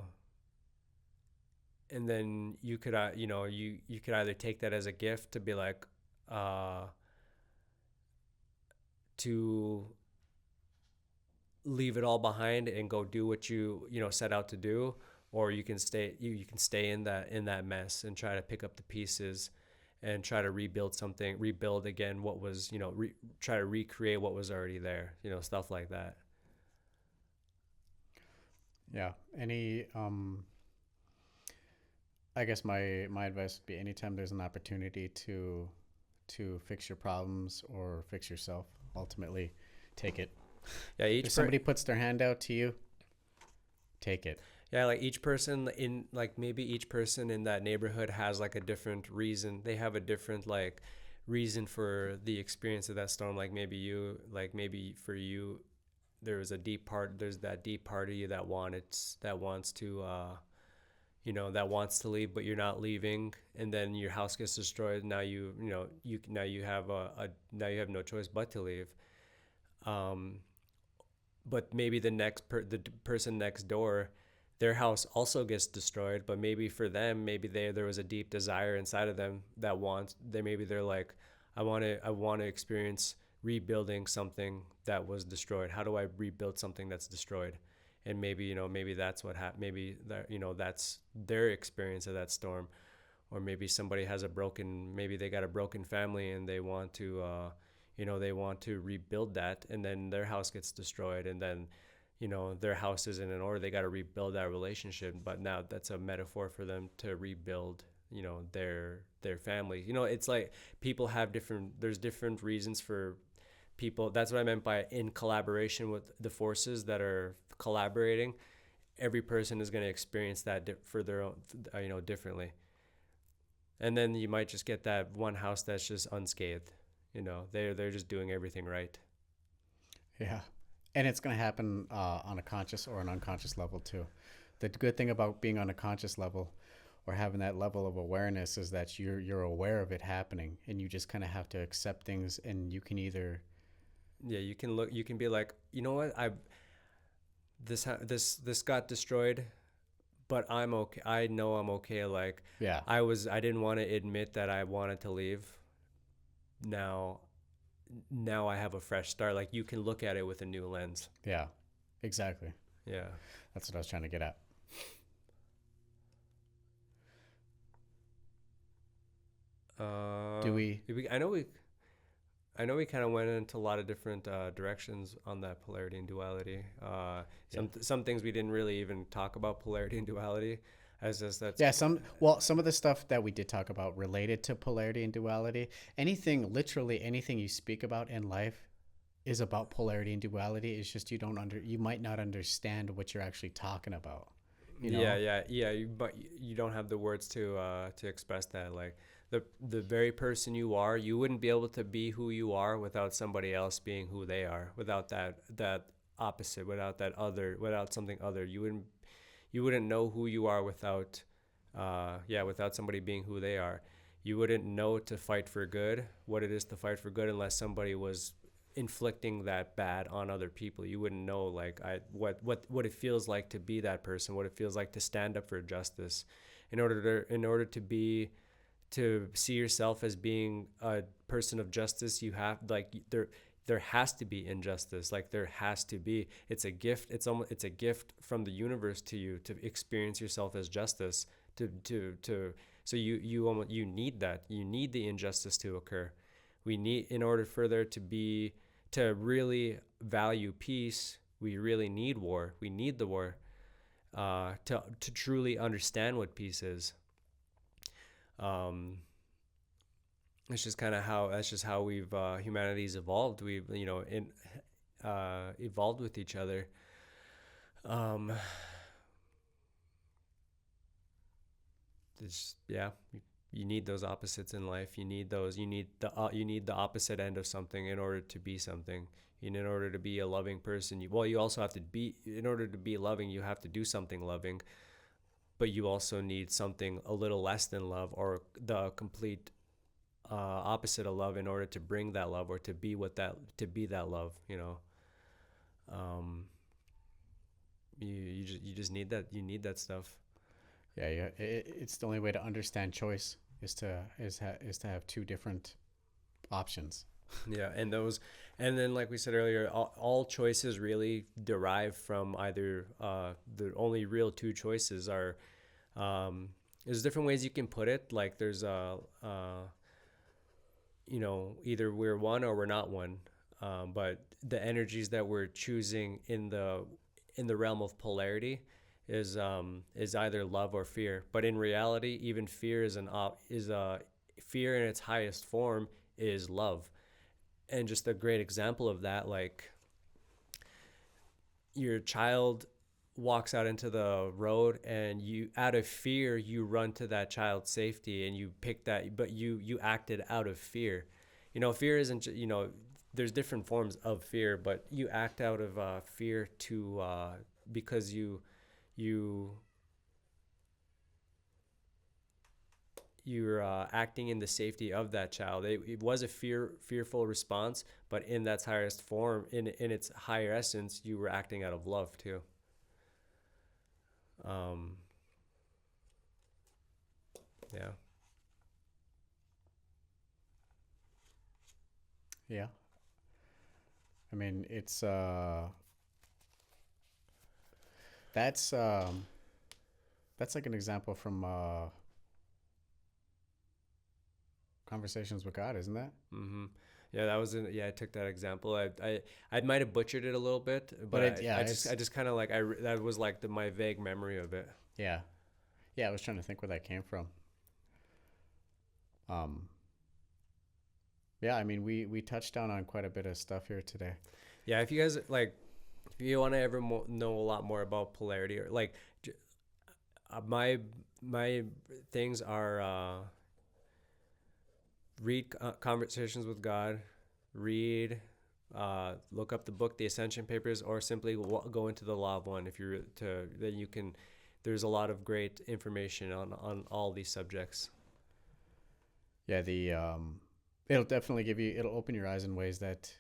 and then you could you could either take that as a gift to be like, uh, to leave it all behind and go do what you set out to do, or you can stay in that mess and try to pick up the pieces and try to rebuild again what was, try to recreate what was already there, stuff like that. Yeah. Any I guess my advice would be anytime there's an opportunity to fix your problems or fix yourself, ultimately take it. Yeah, If somebody puts their hand out to you, take it. yeah, like each person in, like maybe each person in that neighborhood has like a different reason, they have a different like reason for the experience of that storm. Like maybe for you, there's that deep part of you that wants to that wants to leave, but you're not leaving, and then your house gets destroyed. Now now you have now you have no choice but to leave. um but maybe the person next door, their house also gets destroyed, but maybe for them, maybe there was a deep desire inside of them that wants they maybe they're like, I want to experience rebuilding something that was destroyed. How do I rebuild something that's destroyed? And maybe, maybe that's what happened. Maybe that, that's their experience of that storm. Or maybe somebody has maybe they got a broken family and they want to they want to rebuild that, and then their house gets destroyed, and then their house isn't in order, they got to rebuild that relationship, but now that's a metaphor for them to rebuild their family. It's like people have there's different reasons for people. That's what I meant by in collaboration with the forces that are collaborating. every person is going to experience that for their own, differently. And then you might just get that one house that's just unscathed. They're just doing everything right. Yeah. And it's going to happen on a conscious or an unconscious level too. The good thing about being on a conscious level or having that level of awareness is that you're aware of it happening, and you just kind of have to accept things, and you can either. Yeah, you can be like, you know what, this got destroyed, but I'm okay. I know I'm okay. Like, Yeah. I didn't want to admit that I wanted to leave. Now, now I have a fresh start. Like, you can look at it with a new lens. Yeah. Exactly. Yeah. That's what I was trying to get at. Do we? I know we kind of went into a lot of different directions on that polarity and duality. Yeah. Some things we didn't really even talk about polarity and duality, as just that's Yeah, some of the stuff that we did talk about related to polarity and duality, anything, literally anything you speak about in life is about polarity and duality. It's just you might not understand what you're actually talking about, you know? yeah. But you don't have the words to express that. Like, the very person you are, you wouldn't be able to be who you are without somebody else being who they are. Without that opposite, without that other, without something other, you wouldn't know who you are without without somebody being who they are. You wouldn't know to fight for good, what it is to fight for good, unless somebody was inflicting that bad on other people. You wouldn't know, like, what it feels like to be that person, what it feels like to stand up for justice. In order to see yourself as being a person of justice, you have, like, there has to be injustice. Like, there has to be. It's a gift. It's a gift from the universe to you to experience yourself as justice. To so you need that. You need the injustice to occur. We need, in order for there to really value peace, we really need war. We need the war to truly understand what peace is. Um, it's just kind of how that's just how we've humanity's evolved. We've evolved with each other. Um, it's yeah. You need those opposites in life. You need those. You need the opposite end of something in order to be something. And in order to be a loving person, you also have to be. In order to be loving, you have to do something loving. But you also need something a little less than love, or the complete opposite of love, in order to bring that love, or to be that love. Um, you just need that. You need that stuff. Yeah, yeah. It's the only way to understand choice is to have two different options. Yeah, and then, like we said earlier, all choices really derive from either the only real two choices are. There's different ways you can put it. Like, there's either we're one or we're not one. But the energies that we're choosing in the realm of polarity is either love or fear. But in reality, even fear fear in its highest form is love. And just a great example of that, like, your child walks out into the road, and you, out of fear, you run to that child's safety, and you pick that, but you acted out of fear. Fear isn't, there's different forms of fear, but you act out of fear to because you you're acting in the safety of that child. It was a fearful response, but in that highest form, in its higher essence, you were acting out of love too. um yeah. Yeah. I mean, that's that's like an example from Conversations with God, isn't that? Mm-hmm. Yeah, I took that example. I might have butchered it a little bit, But but yeah, I just kind of like, that was like my vague memory of it. yeah, yeah. I was trying to think where that came from. Um, yeah, I mean, we touched down on quite a bit of stuff here today. Yeah, if you guys like, If you want to ever know a lot more about polarity, or like my things are read Conversations with God, read, look up the book, The Ascension Papers, or simply go into the Law of One. If you're to, then you can. There's a lot of great information on all these subjects. Yeah, the it'll definitely it'll open your eyes in ways that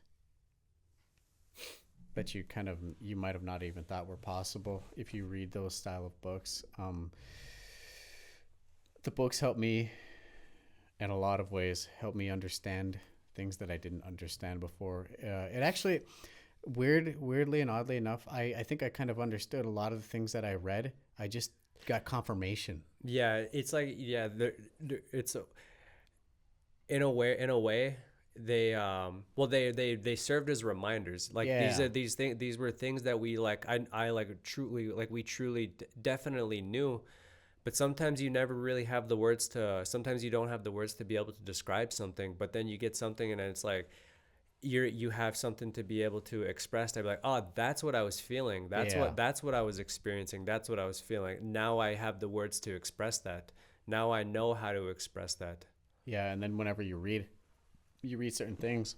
you might have not even thought were possible if you read those style of books. The books help me in a lot of ways, help me understand things that I didn't understand before. It actually, weirdly and oddly enough, I think I kind of understood a lot of the things that I read. I just got confirmation. Yeah, it's like yeah, it's in a way they well they served as reminders. Like these Yeah, are these things, these were things that we like I like truly, like we truly definitely knew, but sometimes you never really have the words to, sometimes you don't have the words to be able to describe something, but then you get something and it's like you have something to be able to express. I'd be like, oh, that's what I was feeling, yeah, that's what I was experiencing, that's what I was feeling. Now I have the words to express that. Now I know how to express that. yeah. And then whenever you read certain things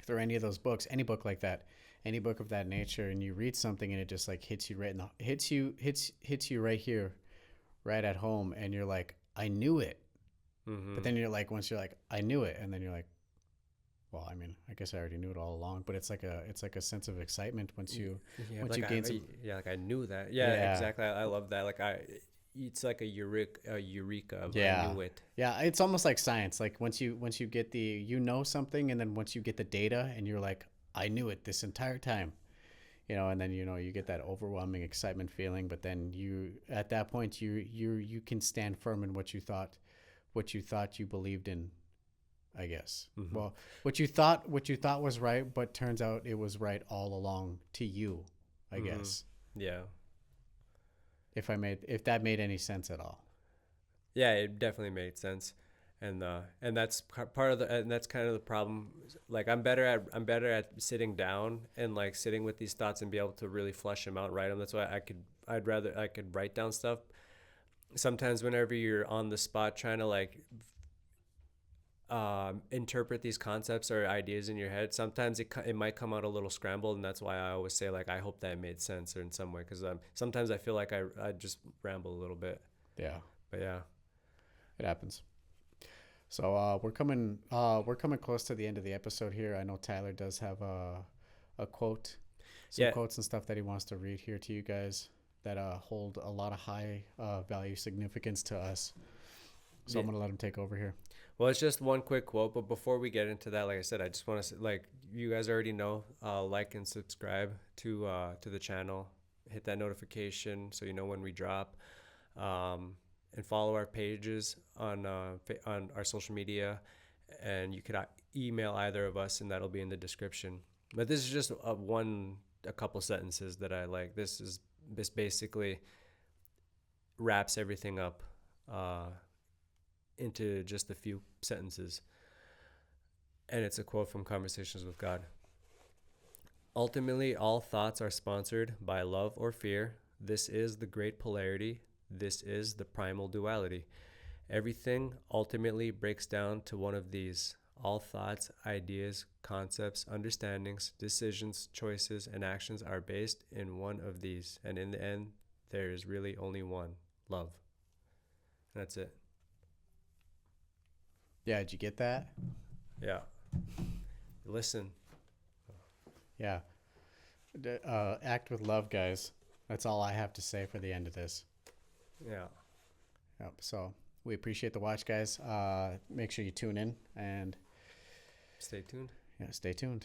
through any of those books, any book like that, any book of that nature, and you read something and it just like hits you right in the hits you right here, right at home, and you're like, I knew it. But Mm-hmm. then you're like, once you're like, I knew it, and then you're like, well, I mean, I guess I already knew it all along. But it's like a sense of excitement Yeah, once like you gain some. yeah, like I knew that. Yeah, Yeah, exactly. I love that. Like it's like a eureka of I yeah, knew it. yeah. It's almost like science. Like once you get the you know something, and then once you get the data, and you're like, I knew it this entire time. And then you get that overwhelming excitement feeling. But then you at that point you can stand firm in what you thought you believed in, I guess. Mm-hmm. Well, what you thought was right, but turns out it was right all along to you, I Mm-hmm. guess. Yeah. If that made any sense at all. Yeah, it definitely made sense. And that's part of the, and that's kind of the problem. Like I'm better at sitting down and like sitting with these thoughts and be able to really flesh them out, write them. That's why I could write down stuff. Sometimes whenever you're on the spot trying to like interpret these concepts or ideas in your head, sometimes it might come out a little scrambled, and that's why I always say like I hope that made sense or in some way, because sometimes I feel like I just ramble a little bit. Yeah, But yeah. it happens. So we're coming close to the end of the episode here. I know Tyler does have a quote, some Yeah. quotes and stuff that he wants to read here to you guys that hold a lot of high value significance to us. So Yeah. I'm gonna let him take over here. Well, it's just one quick quote, but before we get into that, like I said, I just want to say, like you guys already know, like and subscribe to the channel, hit that notification so you know when we drop, and follow our pages on our social media, and you could email either of us, and that'll be in the description. But this is just a couple sentences that I like. This basically wraps everything up. Into just a few sentences. And it's a quote from Conversations with God. Ultimately, all thoughts are sponsored by love or fear. This is the great polarity. This is the primal duality. Everything ultimately breaks down to one of these. All thoughts, ideas, concepts, understandings, decisions, choices, and actions are based in one of these. And in the end, there is really only one: love. And that's it. Yeah, did you get that? Yeah. Listen. Yeah. Act with love, guys. That's all I have to say for the end of this. Yeah. Yep. So we appreciate the watch, guys. Make sure you tune in and Stay tuned. yeah, stay tuned.